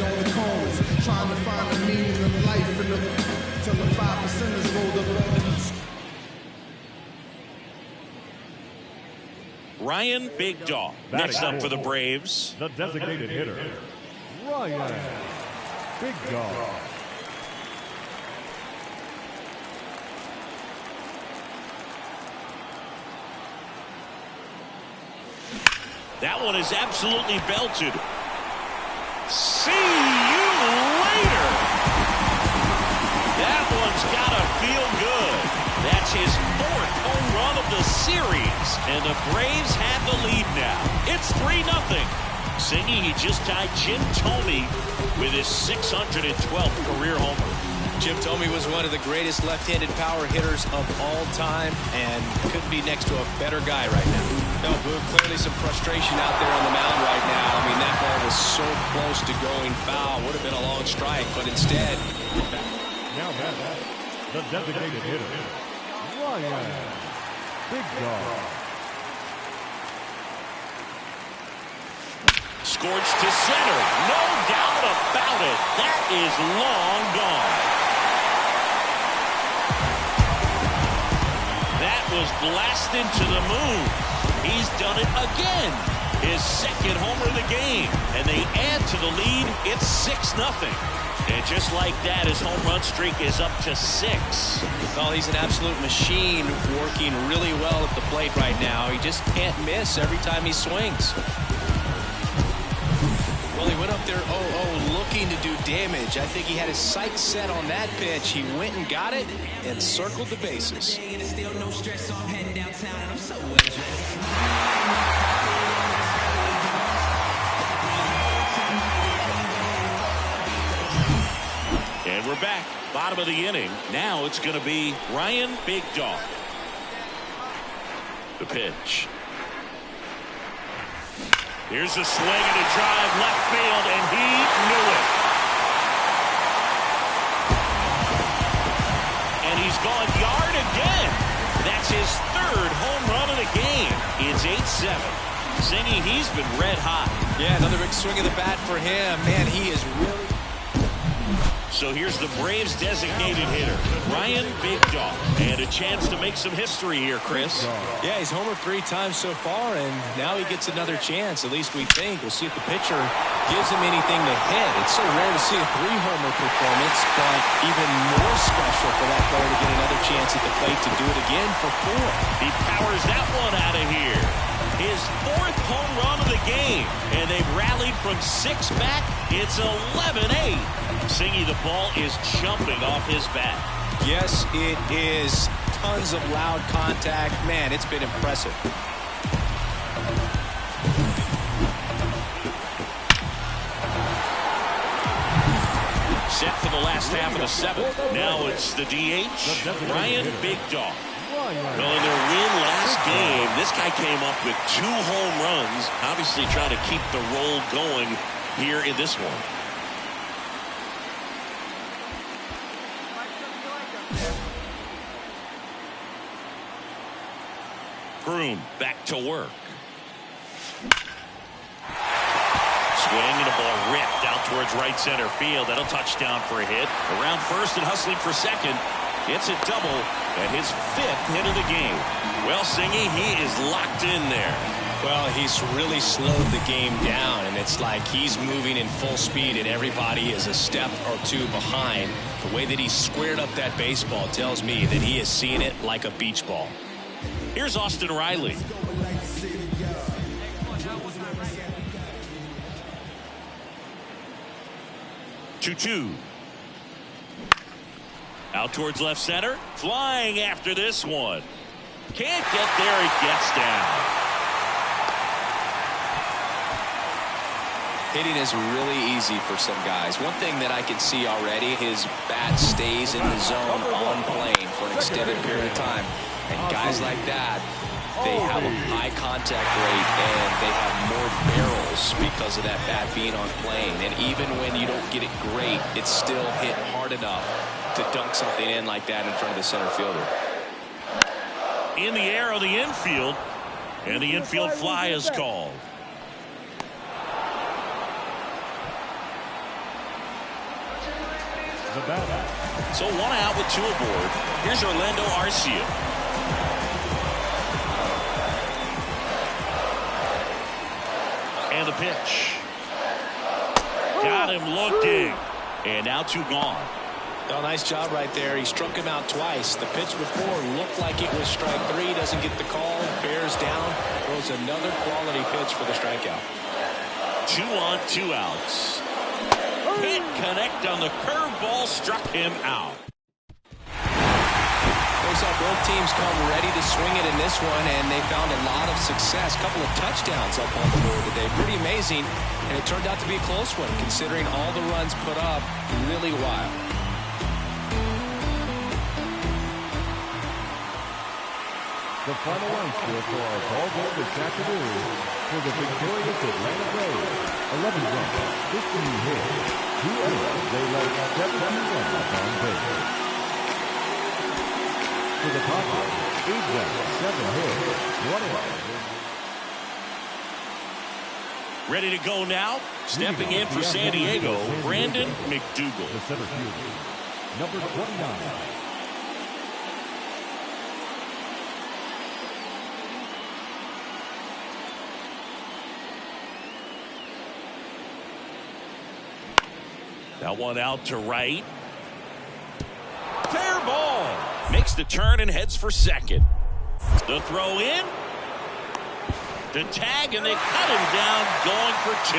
Speaker 8: on the corners, trying to find the meaning of life till the 5%ers rolled up.
Speaker 2: Ryan Big Dog next up for the Braves.
Speaker 4: The designated hitter, Ryan Big Dog.
Speaker 2: That one is absolutely belted. See you later. That one's got to feel good. That's his 4th home run of the series. And the Braves have the lead now. It's 3-0. Singy, he just tied Jim Thome with his 612th career homer.
Speaker 3: Jim Thome was one of the greatest left-handed power hitters of all time and couldn't be next to a better guy right now. No, Boo, clearly some frustration out there on the mound right now. I mean, that ball was so close to going foul. Would have been a long strike, but instead...
Speaker 4: Now that's the designated hitter, Ryan Big Dog.
Speaker 2: Scorched to center. No doubt about it. That is long gone. That was blasted to the moon. He's done it again. His 2nd homer of the game. And they add to the lead. It's 6-0. And just like that, his home run streak is up to 6.
Speaker 3: Well, he's an absolute machine, working really well at the plate right now. He just can't miss every time he swings. Well, he went up there 0-0 looking to do damage. I think he had his sights set on that pitch. He went and got it and circled the bases.
Speaker 2: And we're back. Bottom of the inning. Now it's going to be Ryan Big Dog. The pitch. Here's a swing and a drive left field, and he knew it. And he's gone yard again. That's his 3rd home run of the game. It's 8-7. Singy, he's been red hot.
Speaker 3: Yeah, another big swing of the bat for him. Man, he is really...
Speaker 2: So here's the Braves designated hitter, Ryan Big Dog. And a chance to make some history here, Chris.
Speaker 3: Yeah, he's homered 3 times so far, and now he gets another chance. At least we think. We'll see if the pitcher gives him anything to hit. It's so rare to see a 3-homer performance, but even more special for that player to get another chance at the plate to do it again for 4.
Speaker 2: He powers that one out of here. His 4th home run of the game, and they've rallied from 6 back. It's 11-8. Singy, the ball is jumping off his bat.
Speaker 3: Yes, it is. Tons of loud contact. Man, it's been impressive.
Speaker 2: Set for the last half of the 7th. Now it's the DH, Ryan Big Dog. Well, in their win last game, this guy came up with 2 home runs, obviously trying to keep the roll going here in this one. Groom back to work. Swing and a ball ripped out towards right center field. That'll touchdown for a hit. Around first and hustling for second. It's a double and his 5th hit of the game. Well, Singy, he is locked in there.
Speaker 3: Well, he's really slowed the game down, and it's like he's moving in full speed and everybody is a step or 2 behind. The way that he squared up that baseball tells me that he is seeing it like a beach ball.
Speaker 2: Here's Austin Riley. Two. Out towards left center. Flying after this one. Can't get there. He gets down.
Speaker 3: Hitting is really easy for some guys. One thing that I can see already, his bat stays in the zone on plane for an extended period of time. And guys like that, they have a high contact rate and they have more barrels because of that bat being on plane. And even when you don't get it great, it's still hit hard enough to dunk something in like that in front of the center fielder.
Speaker 2: In the air of the infield, and the infield fly is called.
Speaker 4: the batter.
Speaker 2: So 1 out with 2 aboard. Here's Orlando Arcia. And the pitch. Got him looking. And now 2 gone.
Speaker 3: Oh, nice job right there. He struck him out twice. The pitch before looked like it was strike 3. Doesn't get the call. Bears down. Throws another quality pitch for the strikeout.
Speaker 2: 2 on, 2 outs. Can't connect on the curveball. Struck him out.
Speaker 3: We saw both teams come ready to swing it in this one, and they found a lot of success. A couple of touchdowns up on the board today. Pretty amazing, and it turned out to be a close one, considering all the runs put up. Really wild.
Speaker 4: The final run score for our ball game this afternoon for the victorious Atlanta Braves. 11 runs, 15 hits, 2 errors. They left 17 runners on base. For the Padres, 8 runs, 7 hits, 1 error.
Speaker 2: Ready to go now. Stepping in for San Diego, Brandon McDougal.
Speaker 4: The center fielder, number 29.
Speaker 2: That one out to right. Fair ball. Makes the turn and heads for second. The throw in. The tag, and they cut him down, going for 2.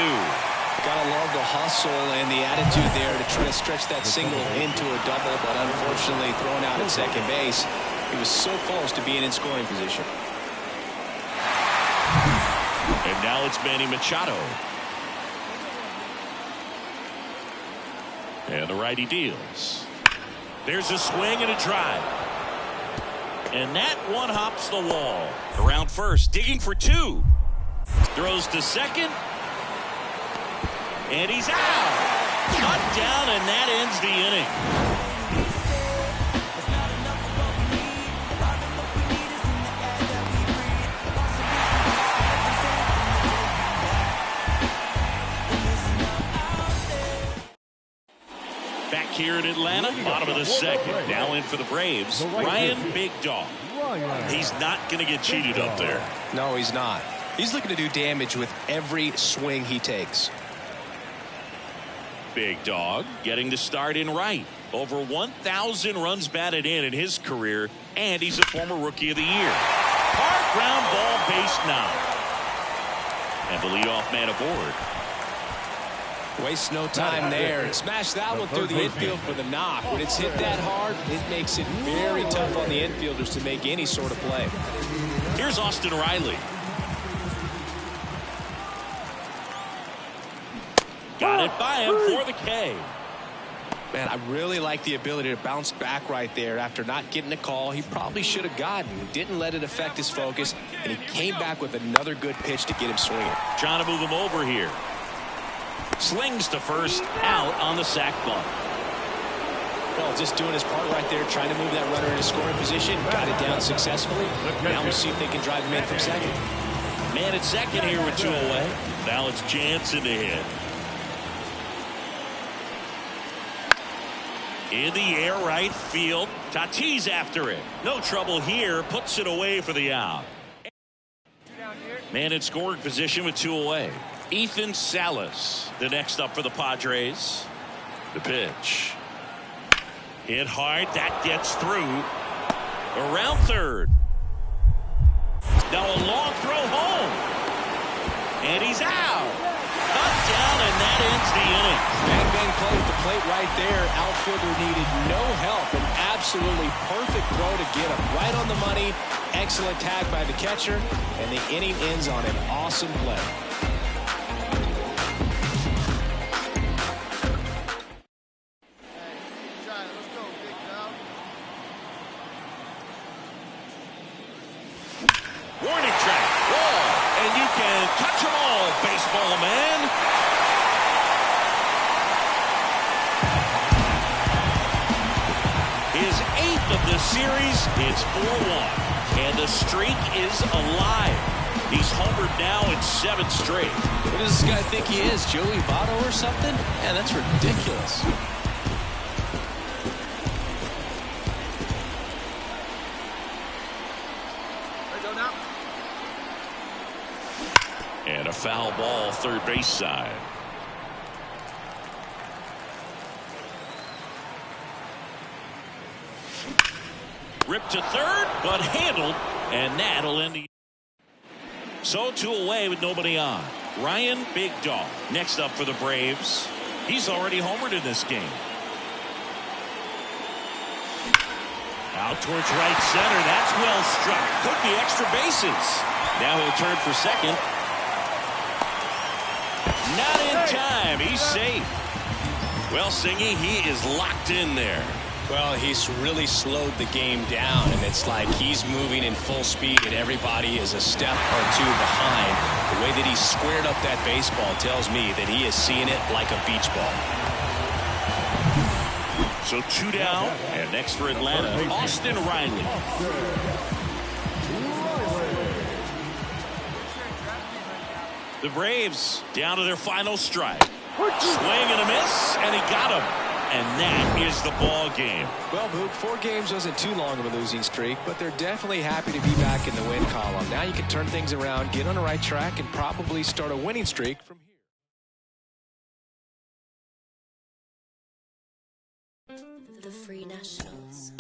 Speaker 3: Gotta love the hustle and the attitude there to try to stretch that single into a double, but unfortunately thrown out at second base. He was so close to being in scoring position.
Speaker 2: And now it's Manny Machado. And the righty deals. There's a swing and a drive. And that one hops the wall. Around first, digging for 2. Throws to second. And he's out. Cut down, and that ends the inning. Here in Atlanta, bottom of the second. Now in for the Braves, Ryan Big Dog. He's not going to get cheated up there.
Speaker 3: No, he's not. He's looking to do damage with every swing he takes.
Speaker 2: Big Dog getting to start in right. Over 1,000 runs batted in his career, and he's a former Rookie of the Year. Hard ground ball, base 9. And the leadoff man aboard.
Speaker 3: Waste no time there. Smash that one through the infield for the knock. When it's hit that hard, it makes it very tough on the infielders to make any sort of play.
Speaker 2: Here's Austin Riley. Got it by him for the K.
Speaker 3: Man, I really like the ability to bounce back right there after not getting a call. He probably should have gotten. Didn't let it affect his focus, and he came back with another good pitch to get him swinging.
Speaker 2: Trying to move him over here. Slings to first, out on the sac bunt.
Speaker 3: Well, just doing his part right there, trying to move that runner into scoring position. Got it down successfully. Now we'll see if they can drive him in from second.
Speaker 2: Man at second here with 2 away. Now it's Jansen to hit. In the air, right field. Tatis after it. No trouble here. Puts it away for the out. Man in scoring position with 2 away. Ethan Salas, the next up for the Padres. The pitch. Hit hard. That gets through. Around third. Now a long throw home. And he's out. Cut down, and that ends the inning.
Speaker 3: Bang, bang play at the plate right there. Outfielder needed no help. An absolutely perfect throw to get him right on the money. Excellent tag by the catcher. And the inning ends on an awesome play.
Speaker 2: Warning track, wall, and you can touch them all, baseball man. His 8th of the series, it's 4-1, and the streak is alive. He's homered now in 7 straight.
Speaker 3: What does this guy think he is, Joey Votto or something? Man, that's ridiculous.
Speaker 2: foul ball, third base side. Ripped to third, but handled, and that'll end the. So 2 away with nobody on. Ryan Big Dog next up for the Braves. He's already homered in this game. Out towards right center. That's well struck. Could be extra bases. Now he'll turn for second. Not in time. He's safe. Well, Singy, he is locked in there.
Speaker 3: Well, he's really slowed the game down, and it's like he's moving in full speed, and everybody is a step or two behind. The way that he squared up that baseball tells me that he is seeing it like a beach ball.
Speaker 2: So 2 down, and next for Atlanta, Austin Riley. The Braves down to their final stride. Swing and a miss, and he got him. And that is the ball game.
Speaker 3: Well, Boog, 4 games wasn't too long of a losing streak, but they're definitely happy to be back in the win column. Now you can turn things around, get on the right track, and probably start a winning streak from here.
Speaker 9: The Free Nationals.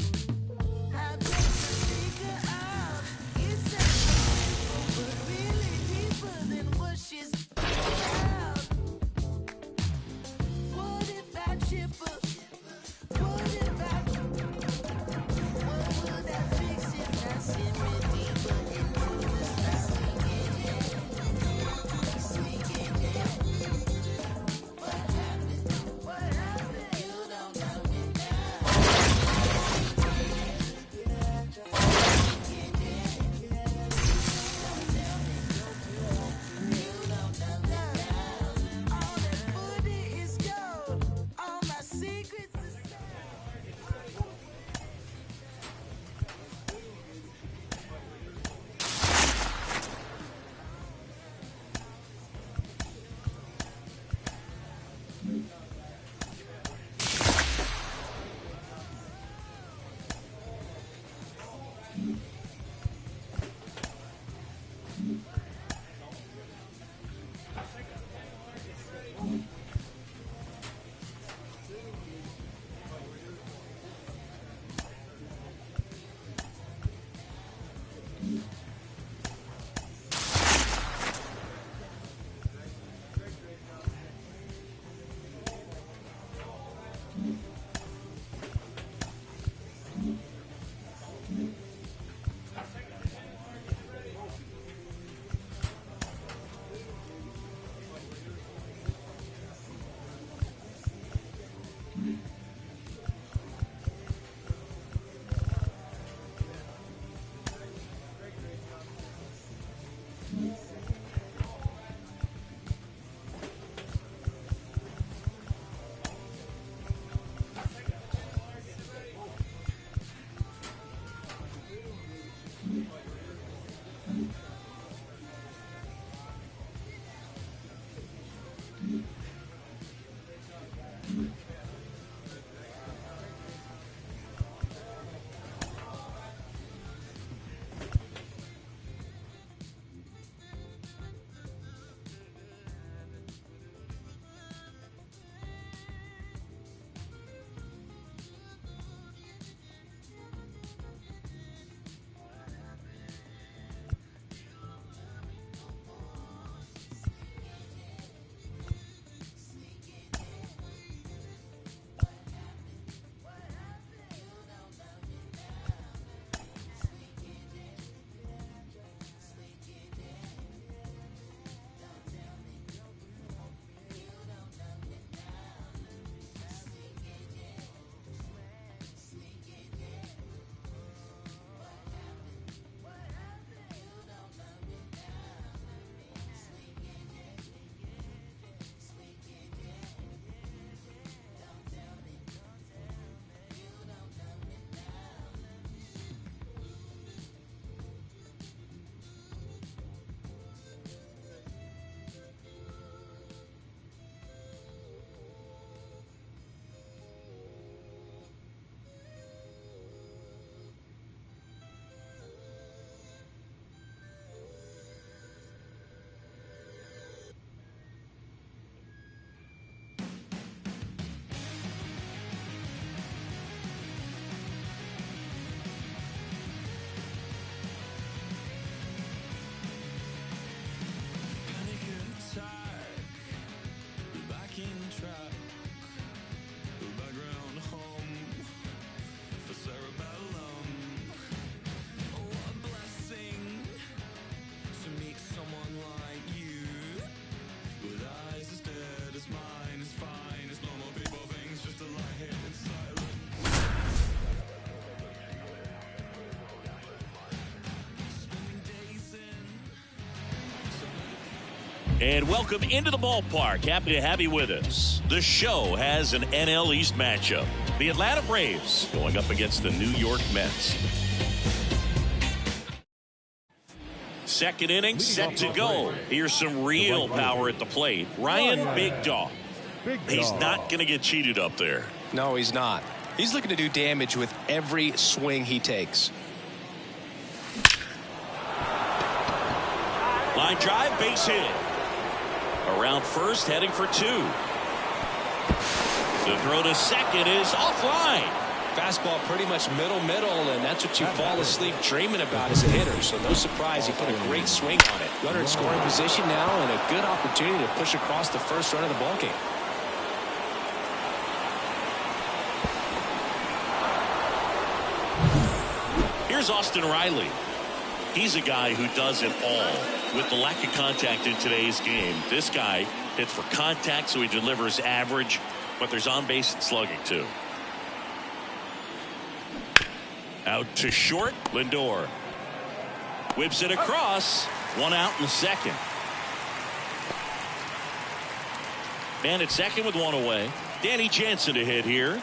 Speaker 2: And welcome into the ballpark. Happy to have you with us. The show has an NL East matchup. The Atlanta Braves going up against the New York Mets. Second inning set to go. Here's some real power at the plate. Ryan Big Dog. He's not going to get cheated up there.
Speaker 3: No, he's not. He's looking to do damage with every swing he takes.
Speaker 2: Line drive, base hit. Around first, heading for two. The throw to second is offline.
Speaker 3: Fastball pretty much middle, and that's what you fall asleep dreaming about as a hitter. So no surprise he put a great swing on it. Runner in scoring position now, and a good opportunity to push across the first run of the ballgame.
Speaker 2: Here's Austin Riley. He's a guy who does it all. With the lack of contact in today's game, this guy hits for contact, so he delivers average, but there's on-base and slugging too. Out to short, Lindor. Whips it across. One out in the second. Man at second with one away. Danny Jansen to hit here.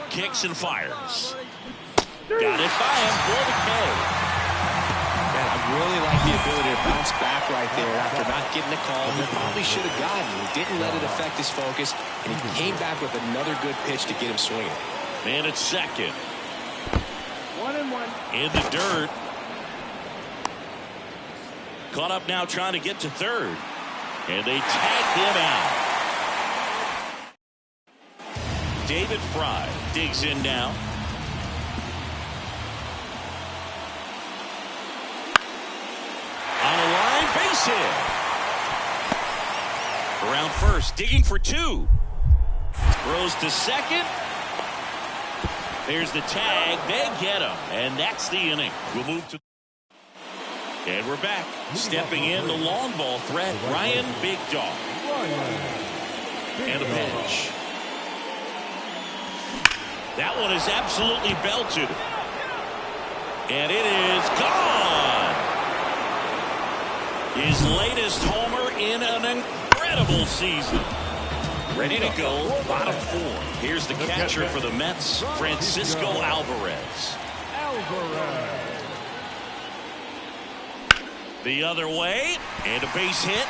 Speaker 2: Kicks and fires. Got it by him for the K.
Speaker 3: Man, I really like the ability to bounce back right there after not getting the call he probably should have gotten. He didn't let it affect his focus, and he came back with another good pitch to get him swinging.
Speaker 2: Man at second.
Speaker 5: 1-1.
Speaker 2: In the dirt. Caught up now trying to get to third. And they tagged him out. David Fry digs in now. On a line, base hit. Around first, digging for two. Throws to second. There's the tag. They get him. And that's the inning. We'll move to... And we're back. Stepping in the long ball threat, Ryan Big Dog. And a pitch. That one is absolutely belted. And it is gone. His latest homer in an incredible season. Ready to go, bottom four. Here's the catcher for the Mets, Francisco Alvarez. The other way, and a base hit.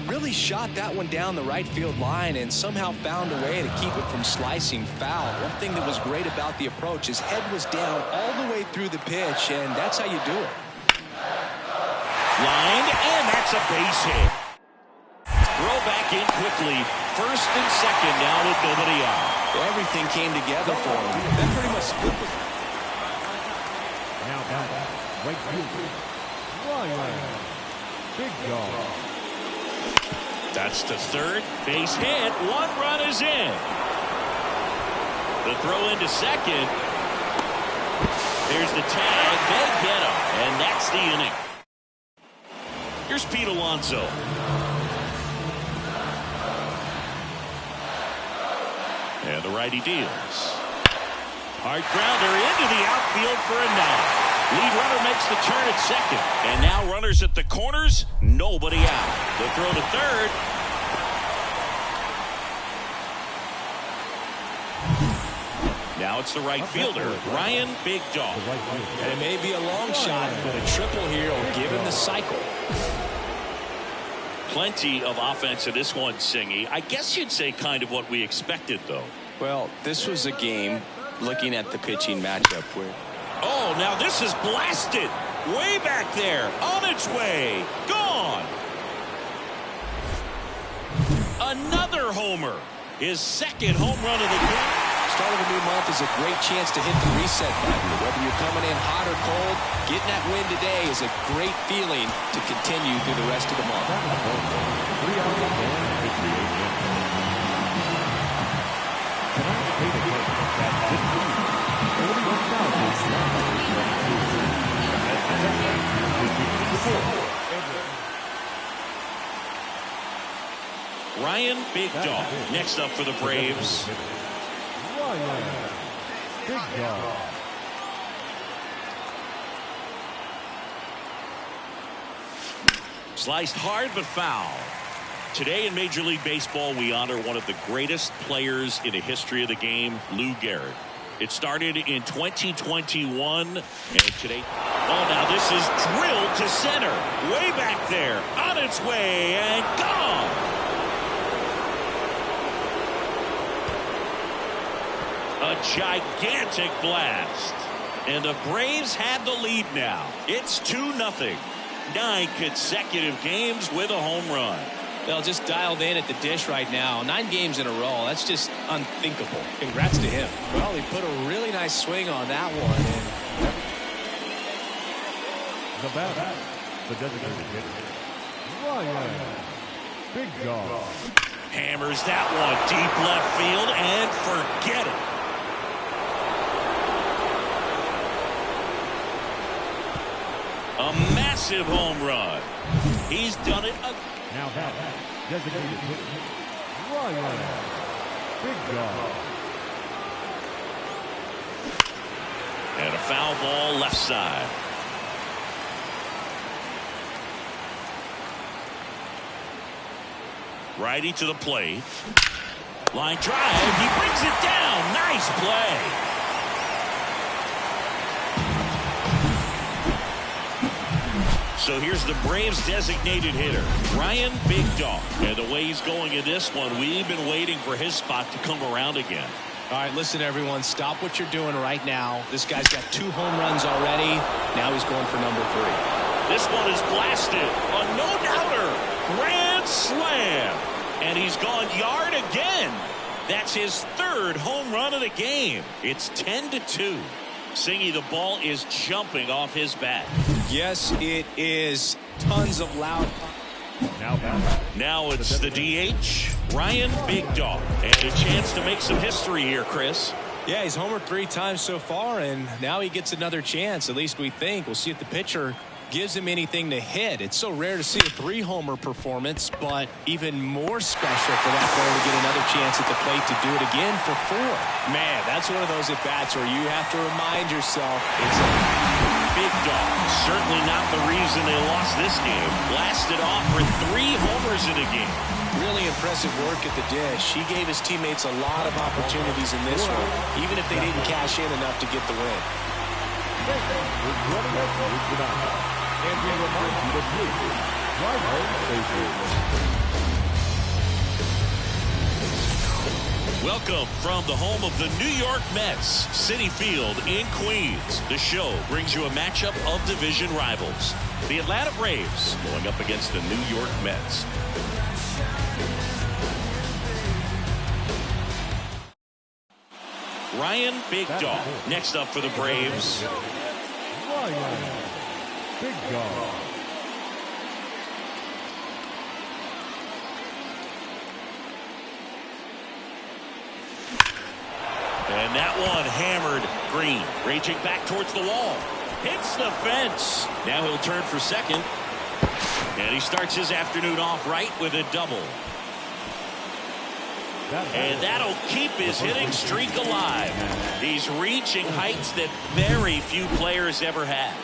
Speaker 3: Really shot that one down the right field line and somehow found a way to keep it from slicing foul. One thing that was great about the approach, his head was down all the way through the pitch, and that's how you do it.
Speaker 2: Lined, and that's a base hit. Throw back in quickly. First and second now with nobody out.
Speaker 3: Everything came together for him. That pretty much split the...
Speaker 4: Now back, right fielder, Ryan Big Dog.
Speaker 2: That's to third. Base hit. One run is in. The throw into second. There's the tag. They get him. And that's the inning. Here's Pete Alonso. And the righty deals. Hard grounder into the outfield for a knock. Lead runner makes the turn at second. And now runners at the corners. Nobody out. The throw to third. Now it's the right fielder, Ryan Big Dog.
Speaker 3: And it may be a long shot, but a triple here will give him the cycle.
Speaker 2: Plenty of offense in this one, Singy. I guess you'd say kind of what we expected, though.
Speaker 3: Well, this was a game, looking at the pitching matchup, where...
Speaker 2: Oh, now this is blasted. Way back there. On its way. Gone. Another homer. His second home run of the game.
Speaker 3: Start of a new month is a great chance to hit the reset button. Whether you're coming in hot or cold, getting that win today is a great feeling to continue through the rest of the month.
Speaker 2: Ryan Big Big Dog next up for the Braves.
Speaker 4: Ryan Big Dog.
Speaker 2: Sliced hard but foul. Today in Major League Baseball, we honor one of the greatest players in the history of the game, Lou Gehrig. It started in 2021, and today... Oh, now this is drilled to center. Way back there. On its way, and gone. A gigantic blast. And the Braves have the lead now. It's 2-0. 9 consecutive games with a home run.
Speaker 3: They'll just dialed in at the dish right now. 9 games in a row. That's just unthinkable. Congrats to him. Well, he put a really nice swing on that one. And
Speaker 4: The batter, the designated hitter, Ryan Big Dog.
Speaker 2: Hammers that one deep left field and forget it. A massive home run. He's done it again.
Speaker 4: Now that designated hitter, Ryan Big Dog.
Speaker 2: And a foul ball left side. Righty to the plate. Line drive. He brings it down. Nice play. So here's the Braves designated hitter, Ryan Big Dog. And the way he's going in this one, we've been waiting for his spot to come around again.
Speaker 3: all right, listen, everyone, stop what you're doing right now. This guy's got 2 home runs already. Now he's going for number 3.
Speaker 2: This one is blasted. A no-doubter. Grand slam. And he's gone yard again. That's his 3rd home run of the game. It's 10-2. Singy, the ball is jumping off his bat.
Speaker 3: Yes, it is. Tons of loud.
Speaker 2: Now it's the DH, Ryan Big Dog. And a chance to make some history here, Chris.
Speaker 3: Yeah, he's homered 3 times so far, and now he gets another chance, at least we think. We'll see if the pitcher gives him anything to hit. It's so rare to see a 3-homer performance, but even more special for that player to get another chance at the plate to do it again for 4. Man, that's one of those at-bats where you have to remind yourself it's a
Speaker 2: Big Dog, certainly not the reason they lost this game. Blasted off for 3 homers in a game.
Speaker 3: really impressive work at the dish. He gave his teammates a lot of opportunities in this one, even if they didn't cash in enough to get the win.
Speaker 4: And we remind you to please drive home safely.
Speaker 2: Welcome from the home of the New York Mets, Citi Field in Queens. The show brings you a matchup of division rivals. The Atlanta Braves going up against the New York Mets. Ryan Big Dog next up for the Braves.
Speaker 4: Ryan Big Dog.
Speaker 2: And that one hammered. Green reaching back towards the wall. Hits the fence. Now he'll turn for second. And he starts his afternoon off right with a double. And that'll keep his hitting streak alive. He's reaching heights that very few players ever have.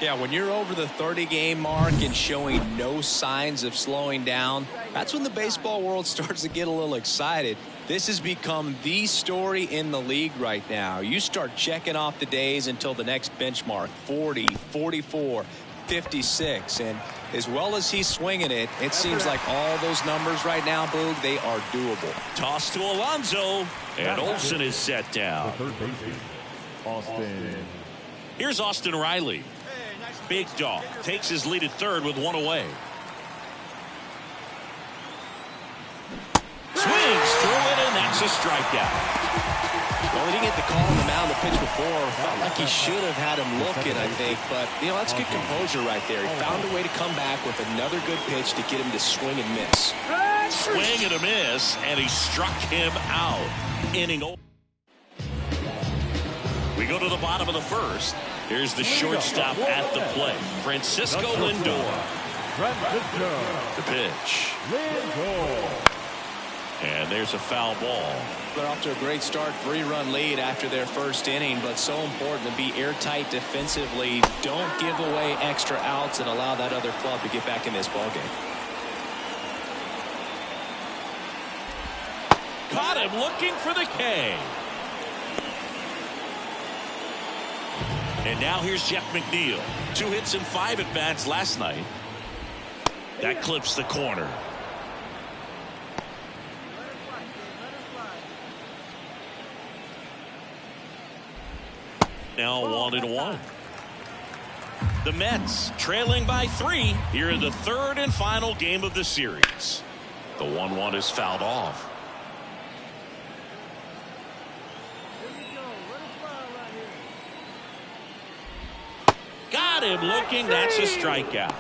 Speaker 3: Yeah, when you're over the 30-game mark and showing no signs of slowing down, that's when the baseball world starts to get a little excited. This has become the story in the league right now. You start checking off the days until the next benchmark, 40, 44, 56. And as well as he's swinging it, it seems like all those numbers right now, Boog, they are doable.
Speaker 2: Toss to Alonso, and Olsen is set down.
Speaker 4: Austin.
Speaker 2: Here's Austin Riley. Big Dog takes his lead at third with one away. Swings through it, and that's a strikeout.
Speaker 3: Well, he didn't get the call on the mound the pitch before. Felt like he should have had him looking, I think. But, you know, that's good composure right there. He found a way to come back with another good pitch to get him to swing and miss.
Speaker 2: Swing and a miss, and he struck him out. Inning over. We go to the bottom of the first. Here's the shortstop at the plate, Francisco Lindor. The pitch.
Speaker 4: Lindor.
Speaker 2: And there's a foul ball.
Speaker 3: They're off to a great start, 3-run lead after their first inning, but so important to be airtight defensively. Don't give away extra outs and allow that other club to get back in this ballgame.
Speaker 2: Caught him looking for the K. And now here's Jeff McNeil. 2 hits and 5 at-bats last night. That clips the corner. Now 1-1. The Mets trailing by 3 here in the 3rd and final game of the series. The 1-1 is fouled off. Got him looking. That's a strikeout.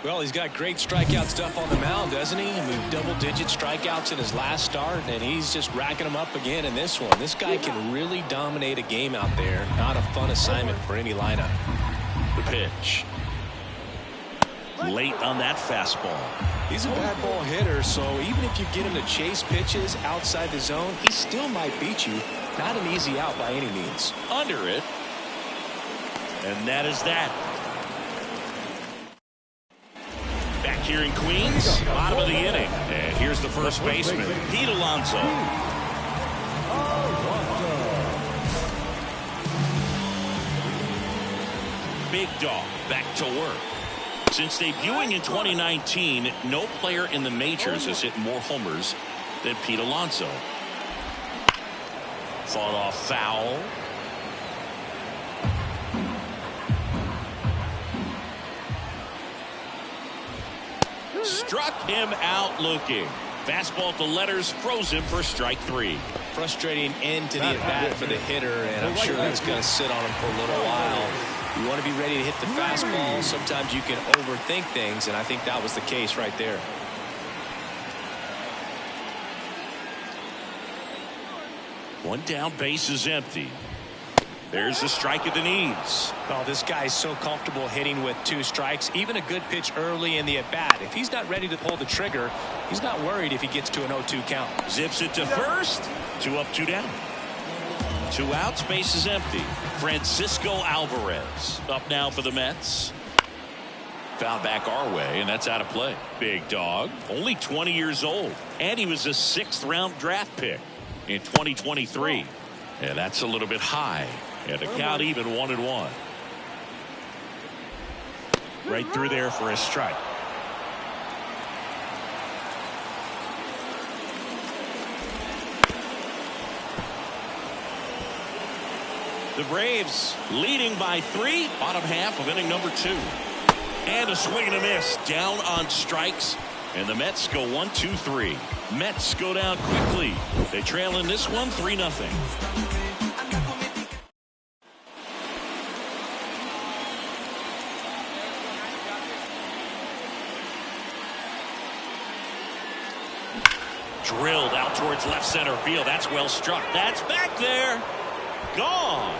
Speaker 3: Well, he's got great strikeout stuff on the mound, doesn't he? I mean, double-digit strikeouts in his last start, and he's just racking them up again in this one. This guy can really dominate a game out there. Not a fun assignment for any lineup.
Speaker 2: The pitch. Late on that fastball.
Speaker 3: He's a bad ball hitter, so even if you get him to chase pitches outside the zone, he still might beat you. Not an easy out by any means.
Speaker 2: Under it. And that is that. Back here in Queens, bottom of the inning. And here's the first baseman, Pete Alonso. Big Dog back to work. Since debuting in 2019, no player in the majors has hit more homers than Pete Alonso. Fought off foul. Struck him out looking. Fastball to letters, froze him for strike 3.
Speaker 3: Frustrating end to the at-bat for the hitter, and I'm sure that's going to sit on him for a little while. You want to be ready to hit the fastball. Sometimes you can overthink things, and I think that was the case right there.
Speaker 2: One down, base is empty. There's the strike at the knees.
Speaker 3: Oh, this guy's so comfortable hitting with 2 strikes. Even a good pitch early in the at-bat. If he's not ready to pull the trigger, he's not worried if he gets to an 0-2 count.
Speaker 2: Zips it to first. 2 up, 2 down. 2 outs, base is empty. Francisco Alvarez up now for the Mets. Foul back our way, and that's out of play. Big Dog, only 20 years old, and he was a 6th-round draft pick in 2023. And that's a little bit high. And the count even 1-1. Right through there for a strike. The Braves leading by 3, bottom half of inning number 2. And a swing and a miss down on strikes. And the Mets go 1-2-3. Mets go down quickly. They trail in this one 3-0. Drilled out towards left center field. That's well struck. That's back there. Gone.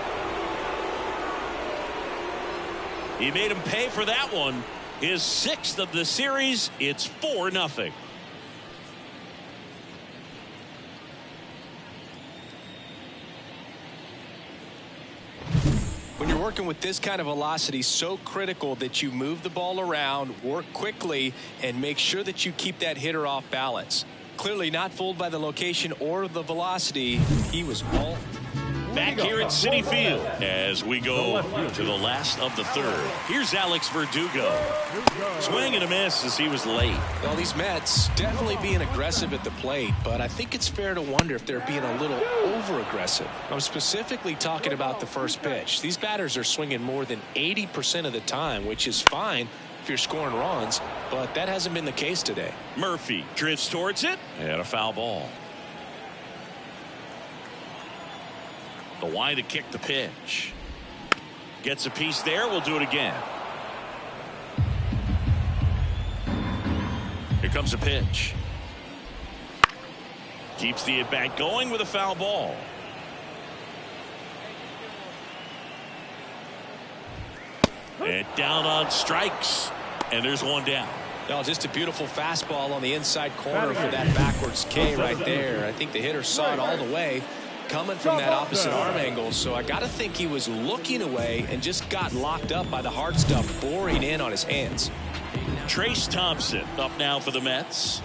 Speaker 2: He made him pay for that one. His 6th of the series. It's 4-0.
Speaker 3: When you're working with this kind of velocity, so critical that you move the ball around, work quickly, and make sure that you keep that hitter off balance. Clearly not fooled by the location or the velocity. He was all
Speaker 2: back here at Citi Field as we go to the last of the 3rd. Here's Alex Verdugo. Swing and a miss as he was late.
Speaker 3: Well, these Mets definitely being aggressive at the plate, but I think it's fair to wonder if they're being a little over-aggressive. I'm specifically talking about the first pitch. These batters are swinging more than 80% of the time, which is fine if you're scoring runs, but that hasn't been the case today.
Speaker 2: Murphy drifts towards it and a foul ball. The wide to kick the pitch. Gets a piece there. We'll do it again. Here comes a pitch. Keeps the at bat going with a foul ball. And down on strikes. And there's one down.
Speaker 3: No, just a beautiful fastball on the inside corner for that backwards K right there. I think the hitter saw it all the way coming from that opposite arm angle. So I got to think he was looking away and just got locked up by the hard stuff boring in on his hands.
Speaker 2: Trace Thompson up now for the Mets.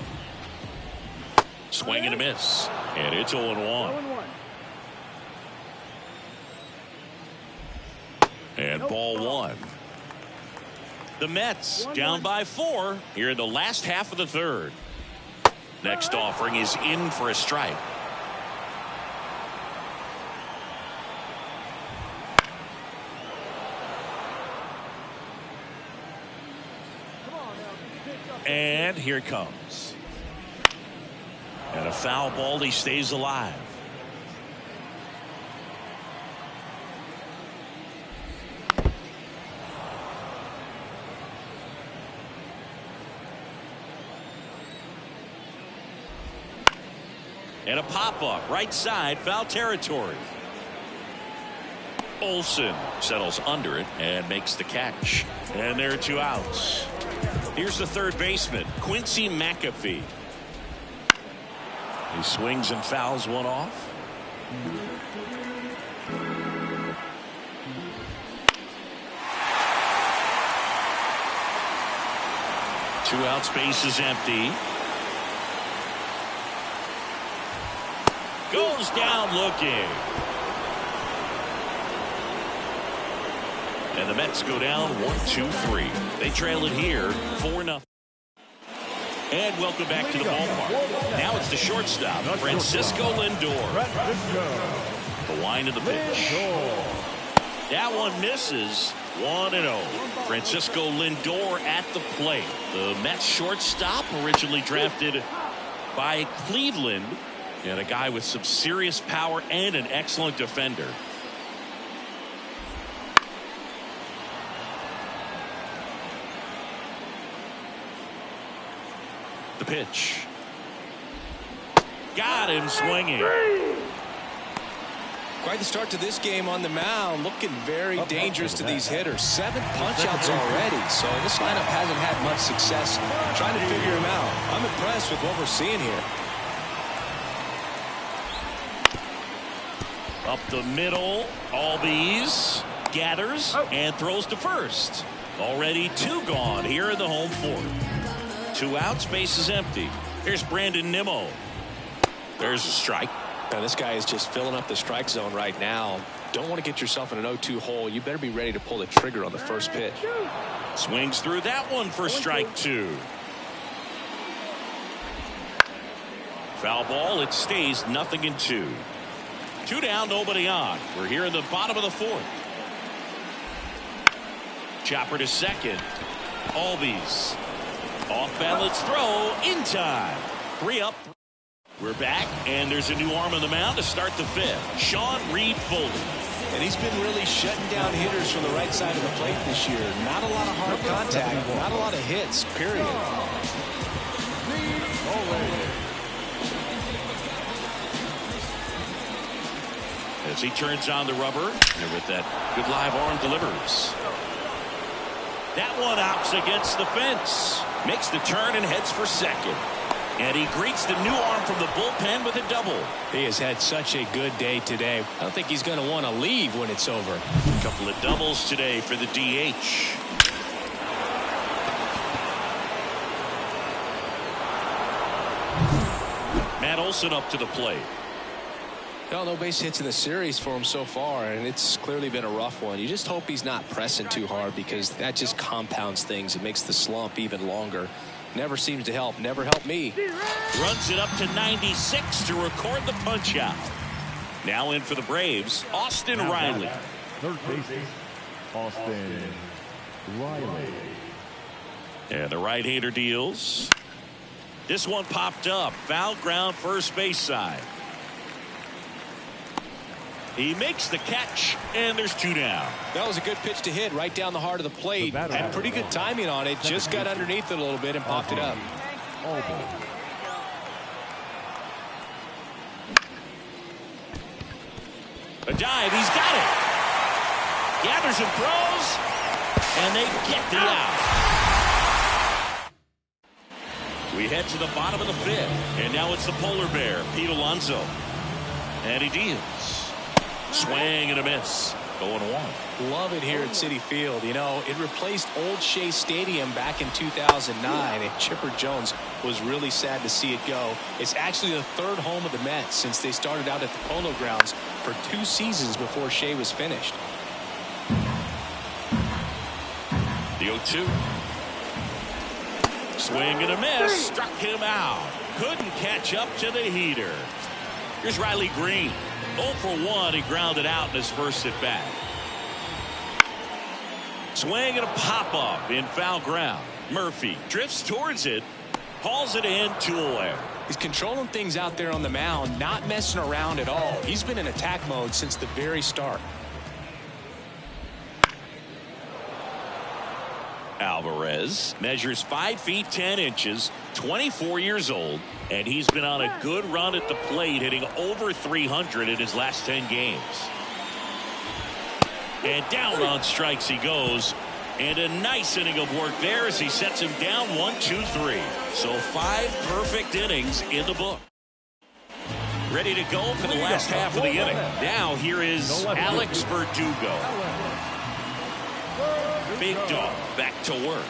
Speaker 2: Swing and a miss. And it's 0-1. And ball one. The Mets down by 4 here in the last half of the third. Next offering is in for a strike. And here it comes. And a foul ball. He stays alive. And a pop-up right side, foul territory. Olsen settles under it and makes the catch. And there are 2 outs. Here's the third baseman, Quincy McAfee. He swings and fouls one off. Two outs, base is empty. Goes down looking. And the Mets go down 1-2-3. They trail it here 4-0. And welcome back to the ballpark. Now it's the shortstop, Francisco Lindor. The wind of the pitch. That one misses. 1-0. Francisco Lindor at the plate. The Mets shortstop, originally drafted by Cleveland, and a guy with some serious power and an excellent defender. The pitch. Got him swinging.
Speaker 3: Quite the start to this game on the mound. Looking very dangerous to these hitters. 7 punch-outs already. So this lineup hasn't had much success trying to figure him out. I'm impressed with what we're seeing here.
Speaker 2: Up the middle. Albies gathers and throws to first. Already 2 gone here in the home 4th. 2 outs, base is empty. Here's Brandon Nimmo. There's a strike.
Speaker 3: Now this guy is just filling up the strike zone right now. Don't want to get yourself in an 0-2 hole. You better be ready to pull the trigger on the first pitch.
Speaker 2: Swings through that one for strike 2. Foul ball. It stays 0-2. 2 down, nobody on. We're here in the bottom of the 4th. Chopper to second. Albies. Off balance throw in time. 3 up. We're back, and there's a new arm on the mound to start the 5th. Sean Reed-Foley.
Speaker 3: And he's been really shutting down hitters from the right side of the plate this year. Not a lot of hard contact, not a lot of hits, period.
Speaker 2: As he turns on the rubber, and with that good live arm delivers. That one opts against the fence. Makes the turn and heads for second. And he greets the new arm from the bullpen with a double.
Speaker 3: He has had such a good day today. I don't think he's going to want to leave when it's over.
Speaker 2: A couple of doubles today for the DH. Matt Olson up to the plate.
Speaker 3: No base hits in the series for him so far, and it's clearly been a rough one. You just hope he's not pressing too hard, because that just compounds things. It makes the slump even longer. Never seems to help. Never helped me.
Speaker 2: Runs it up to 96 to record the punch out. Now in for the Braves, Austin Riley.
Speaker 4: Third baseman, Austin Riley.
Speaker 2: And the right-hander deals. This one popped up. Foul ground, first base side. He makes the catch, and there's 2 down.
Speaker 3: That was a good pitch to hit right down the heart of the plate. Had pretty good timing on it. Just got underneath it a little bit and popped it up.
Speaker 2: A dive, he's got it. Gathers and throws, and they get the out. We head to the bottom of the 5th, and now it's the polar bear, Pete Alonso. And he deals. Swing and a miss. 0-1.
Speaker 3: Love it here at Citi Field. You know, it replaced Old Shea Stadium back in 2009, and Chipper Jones was really sad to see it go. It's actually the 3rd home of the Mets since they started out at the Polo Grounds for 2 seasons before Shea was finished.
Speaker 2: The 0-2. Swing and a miss. Struck him out. Couldn't catch up to the heater. Here's Riley Green. 0 for 1. He grounded out in his first at bat. Swing and a pop up in foul ground. Murphy drifts towards it. Hauls it in, 2 away.
Speaker 3: He's controlling things out there on the mound, not messing around at all. He's been in attack mode since the very start.
Speaker 2: Alvarez measures 5 feet 10 inches, 24 years old, and he's been on a good run at the plate, hitting over 300 in his last 10 games. And down on strikes he goes, and a nice inning of work there as he sets him down 1-2-3. So 5 perfect innings in the book. Ready to go for the last half of the inning. Now here is Alex Verdugo. Big Dog back to work.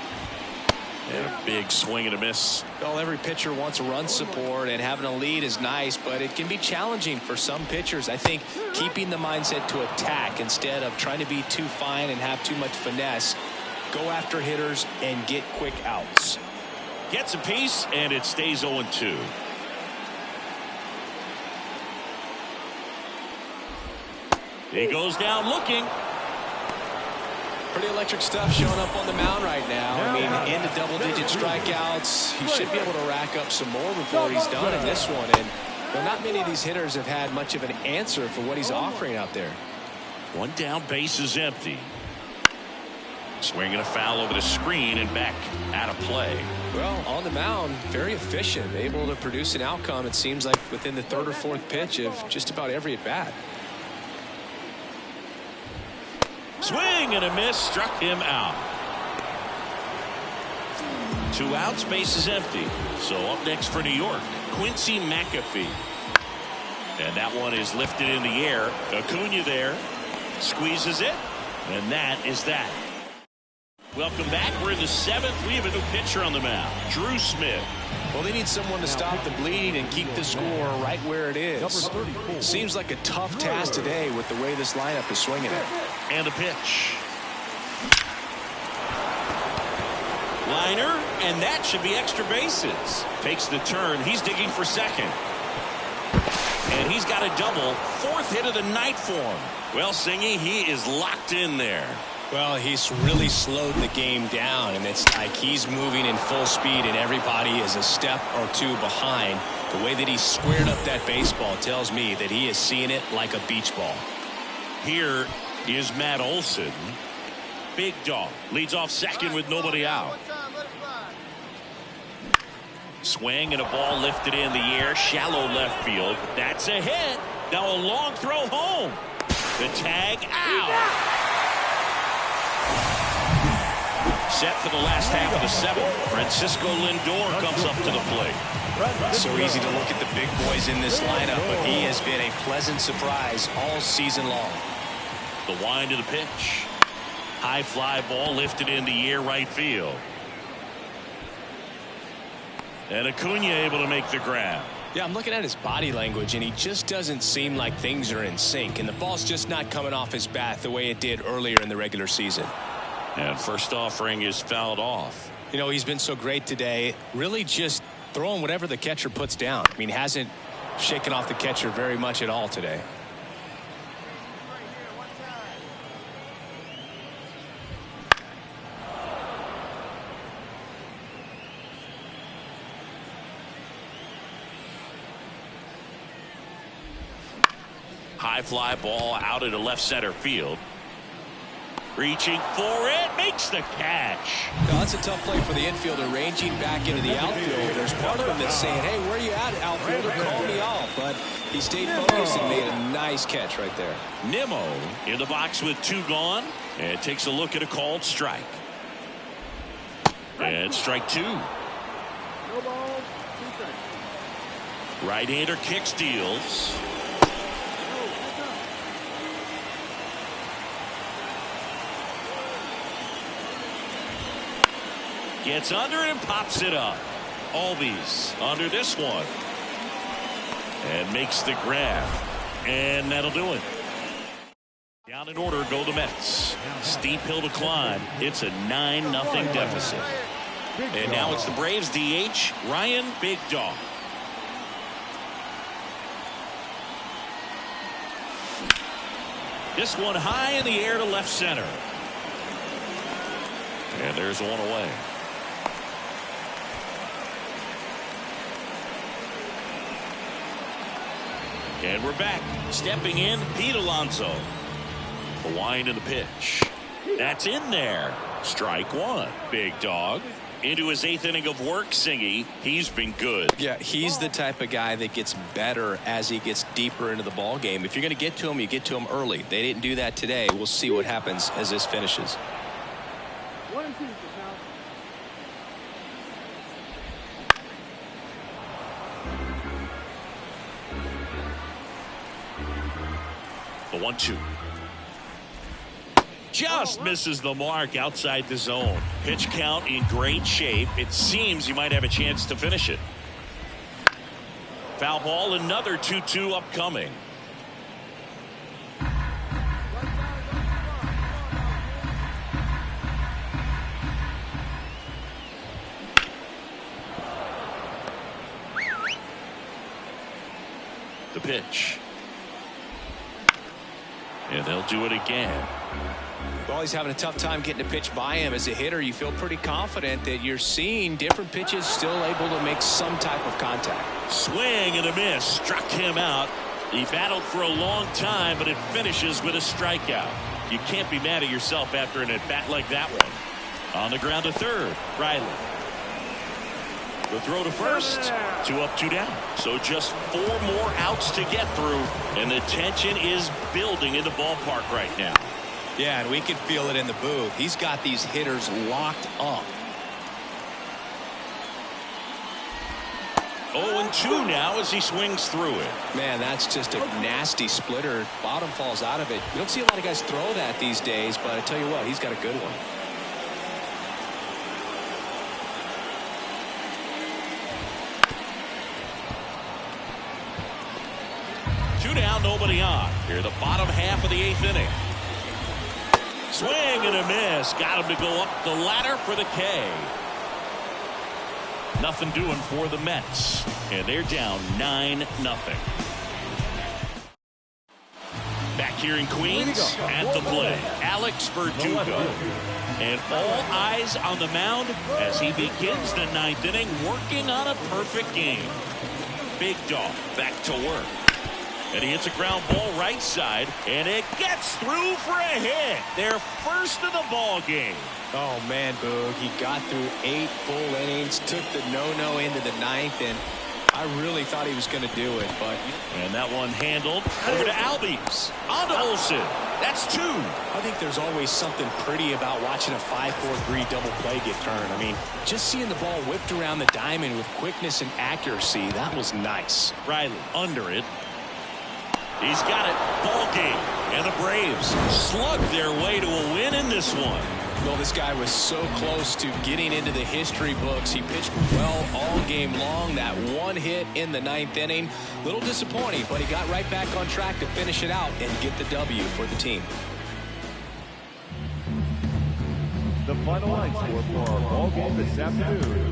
Speaker 2: And a big swing and a miss.
Speaker 3: Well, every pitcher wants run support, and having a lead is nice, but it can be challenging for some pitchers. I think keeping the mindset to attack instead of trying to be too fine and have too much finesse. Go after hitters and get quick outs.
Speaker 2: Gets a piece, and it stays 0-2. He goes down looking.
Speaker 3: Pretty electric stuff showing up on the mound right now. I mean, into double-digit strikeouts. He should be able to rack up some more before he's done in this one. And well, not many of these hitters have had much of an answer for what he's offering out there.
Speaker 2: 1 down, base is empty. Swinging a foul over the screen and back out of play.
Speaker 3: Well, on the mound, very efficient, able to produce an outcome, it seems like, within the 3rd or 4th pitch of just about every at-bat.
Speaker 2: Swing and a miss, struck him out. 2 outs, base is empty. So up next for New York, Quincy McAfee. And that one is lifted in the air. Acuna there, squeezes it, and that is that. Welcome back. We're in the 7th. We have a new pitcher on the mound, Drew Smith.
Speaker 3: Well, they need someone to stop the bleed and keep the score right where it is. Seems like a tough task today with the way this lineup is swinging it.
Speaker 2: And a pitch. Liner, and that should be extra bases. Takes the turn. He's digging for second. And he's got a double. 4th hit of the night for him. Well, Singy, he is locked in there.
Speaker 3: Well, he's really slowed the game down, and it's like he's moving in full speed, and everybody is a step or 2 behind. The way that he squared up that baseball tells me that he is seeing it like a beach ball.
Speaker 2: Here is Matt Olson. Big Dog leads off second with nobody out. Swing and a ball lifted in the air, shallow left field. That's a hit. Now a long throw home. The tag out. Set for the last half of the 7th. Francisco Lindor comes up to the plate.
Speaker 3: So easy to look at the big boys in this lineup, but he has been a pleasant surprise all season long.
Speaker 2: The wind of the pitch. High fly ball lifted in the air, right field. And Acuna able to make the grab.
Speaker 3: Yeah, I'm looking at his body language, and he just doesn't seem like things are in sync, and the ball's just not coming off his bat the way it did earlier in the regular season.
Speaker 2: And first offering is fouled off.
Speaker 3: You know, he's been so great today, really just throwing whatever the catcher puts down. I mean, hasn't shaken off the catcher very much at all today.
Speaker 2: High fly ball out into left center field. Reaching for it, makes the catch.
Speaker 3: No, that's a tough play for the infielder, ranging back into the outfield. There's part of him that's saying, hey, where are you at, outfielder? Call me off. But he stayed focused and made a nice catch right there.
Speaker 2: Nimmo in the box with 2 gone, and takes a look at a called strike. And strike 2. Right-hander kick steals. Gets under it and pops it up. Albies under this one. And makes the grab. And that'll do it. Down in order go the Mets. Steep hill to climb. It's a 9-0 deficit. And now it's the Braves DH, Ryan Big Dog. This one high in the air to left center. And there's one away. And we're back. Stepping in, Pete Alonso. The wind and the pitch. That's in there. Strike one. Big Dog. Into his 8th inning of work, Singy. He's been good.
Speaker 3: Yeah, he's the type of guy that gets better as he gets deeper into the ball game. If you're going to get to him, you get to him early. They didn't do that today. We'll see what happens as this finishes.
Speaker 5: 1-2 for count.
Speaker 2: The 1-2. Just misses the mark outside the zone. Pitch count in great shape. It seems you might have a chance to finish it. Foul ball, another 2-2 upcoming. The pitch. And they'll do it again.
Speaker 3: Well, he's having a tough time getting a pitch by him. As a hitter, you feel pretty confident that you're seeing different pitches still able to make some type of contact.
Speaker 2: Swing and a miss. Struck him out. He battled for a long time, but it finishes with a strikeout. You can't be mad at yourself after an at-bat like that one. On the ground to third, Riley. The throw to first. 2 up, 2 down. So just 4 more outs to get through, and the tension is building in the ballpark right now.
Speaker 3: Yeah, and we can feel it in the booth. He's got these hitters locked up.
Speaker 2: 0-2 now as he swings through it.
Speaker 3: Man, that's just a nasty splitter. Bottom falls out of it. You don't see a lot of guys throw that these days, but I tell you what, he's got a good one.
Speaker 2: Down, nobody on. Here, the bottom half of the 8th inning. Swing and a miss. Got him to go up the ladder for the K. Nothing doing for the Mets. And they're down 9-0. Back here in Queens, at the plate, Alex Verdugo. And all eyes on the mound as he begins the 9th inning, working on a perfect game. Big Dog back to work. And he hits a ground ball right side, and it gets through for a hit. Their first of the ball game.
Speaker 3: Oh, man, Boog. He got through 8 full innings, took the no-no into the 9th, and I really thought he was going to do it. But
Speaker 2: and that one handled over to Albies. On to Olsen. That's 2.
Speaker 3: I think there's always something pretty about watching a 5-4-3 double play get turned. I mean, just seeing the ball whipped around the diamond with quickness and accuracy, that was nice.
Speaker 2: Riley under it. He's got it. Ball game. And the Braves slug their way to a win in this one.
Speaker 3: Well, this guy was so close to getting into the history books. He pitched well all game long. That one hit in the 9th inning. Little disappointing, but he got right back on track to finish it out and get the W for the team.
Speaker 4: The final line score for our ball game this afternoon.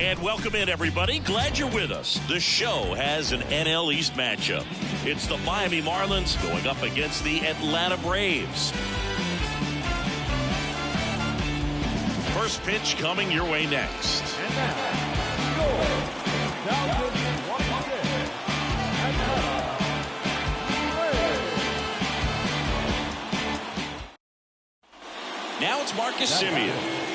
Speaker 2: And welcome in, everybody. Glad you're with us. The show has an NL East matchup. It's the Miami Marlins going up against the Atlanta Braves. First pitch coming your way next.
Speaker 4: And now, your 2016 Atlanta Braves.
Speaker 2: Now it's Marcus Semien.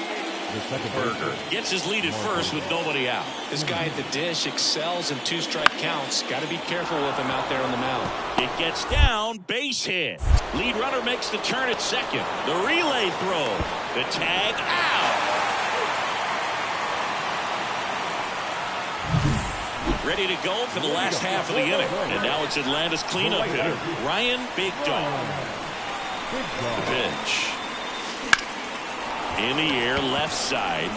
Speaker 2: Berger gets his lead at first with nobody out.
Speaker 3: This guy at the dish excels in two-strike counts. Got to be careful with him out there on the mound.
Speaker 2: It gets down, base hit. Lead runner makes the turn at second. The relay throw. The tag out. Ready to go for the last half of the inning. And now it's Atlanta's cleanup hitter, Ryan Big Dog. The pitch. In the air, left side.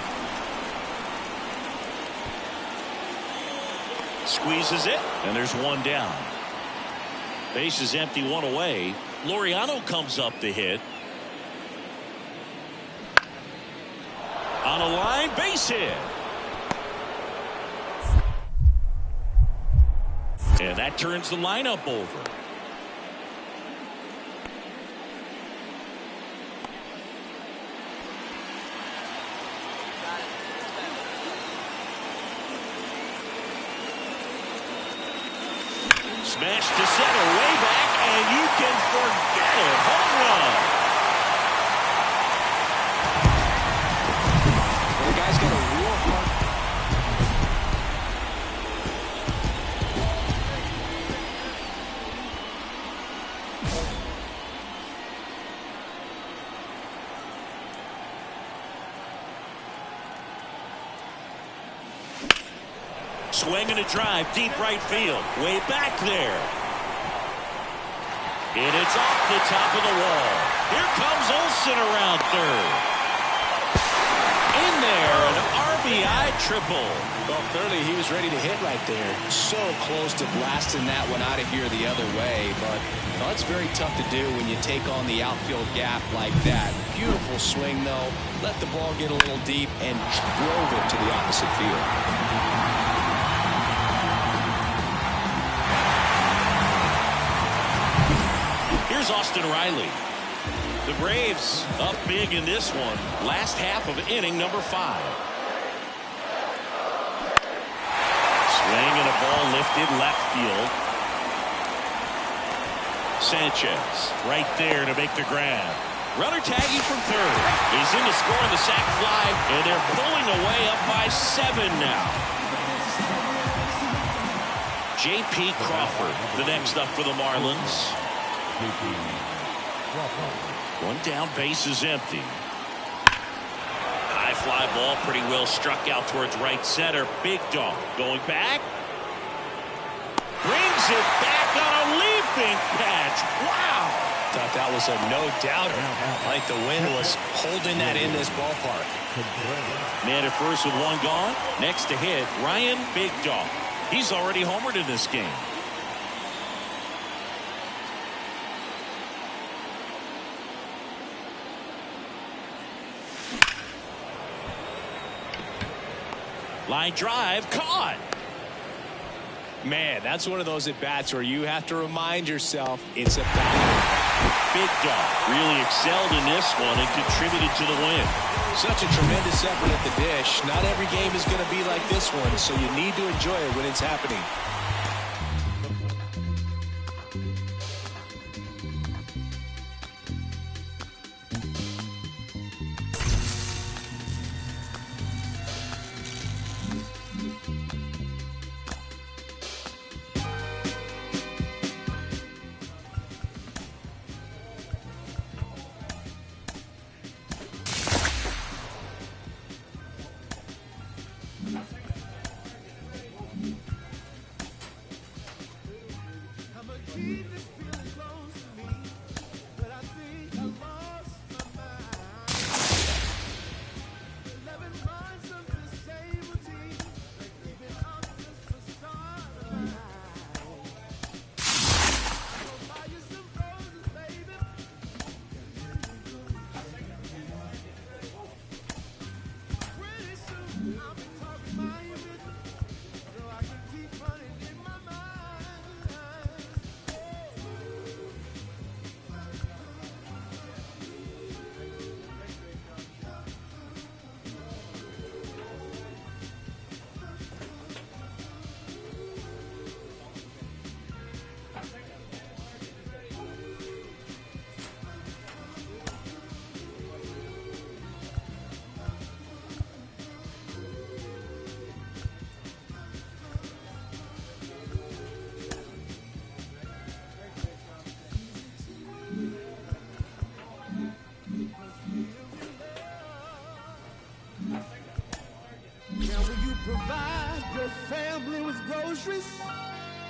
Speaker 2: Squeezes it, and there's one down. Base is empty, one away. Laureano comes up to hit. On a line, base hit. And that turns the lineup over. Smash to center, way back, and you can forget it. Home run.
Speaker 3: Well, the guy's got a real heart.
Speaker 2: Swing and a drive, deep right field, way back there. And it's off the top of the wall. Here comes Olsen around third. In there, an RBI triple.
Speaker 3: Well, clearly he was ready to hit right there. So close to blasting that one out of here the other way, but well, it's very tough to do when you take on the outfield gap like that. Beautiful swing, though. Let the ball get a little deep and drove it to the opposite field.
Speaker 2: Here's Austin Riley. The Braves up big in this one. Last half of inning number 5. Swing and a ball lifted left field. Sanchez right there to make the grab. Runner tagging from third. He's in to score the sac fly, and they're pulling away up by 7 now. J.P. Crawford, the next up for the Marlins. One down, base is empty. High fly ball, pretty well struck out towards right center. Big Dog going back. Brings it back on a leaping catch. Wow.
Speaker 3: Thought that was a no-doubter. Like the wind was holding that in this ballpark.
Speaker 2: Man at first with one gone. Next to hit, Ryan Big Dog. He's already homered in this game. Line drive, caught.
Speaker 3: Man, that's one of those at-bats where you have to remind yourself it's a battle.
Speaker 2: Big Dog really excelled in this one and contributed to the win.
Speaker 3: Such a tremendous effort at the dish. Not every game is going to be like this one, so you need to enjoy it when it's happening.
Speaker 8: Provide your family with groceries.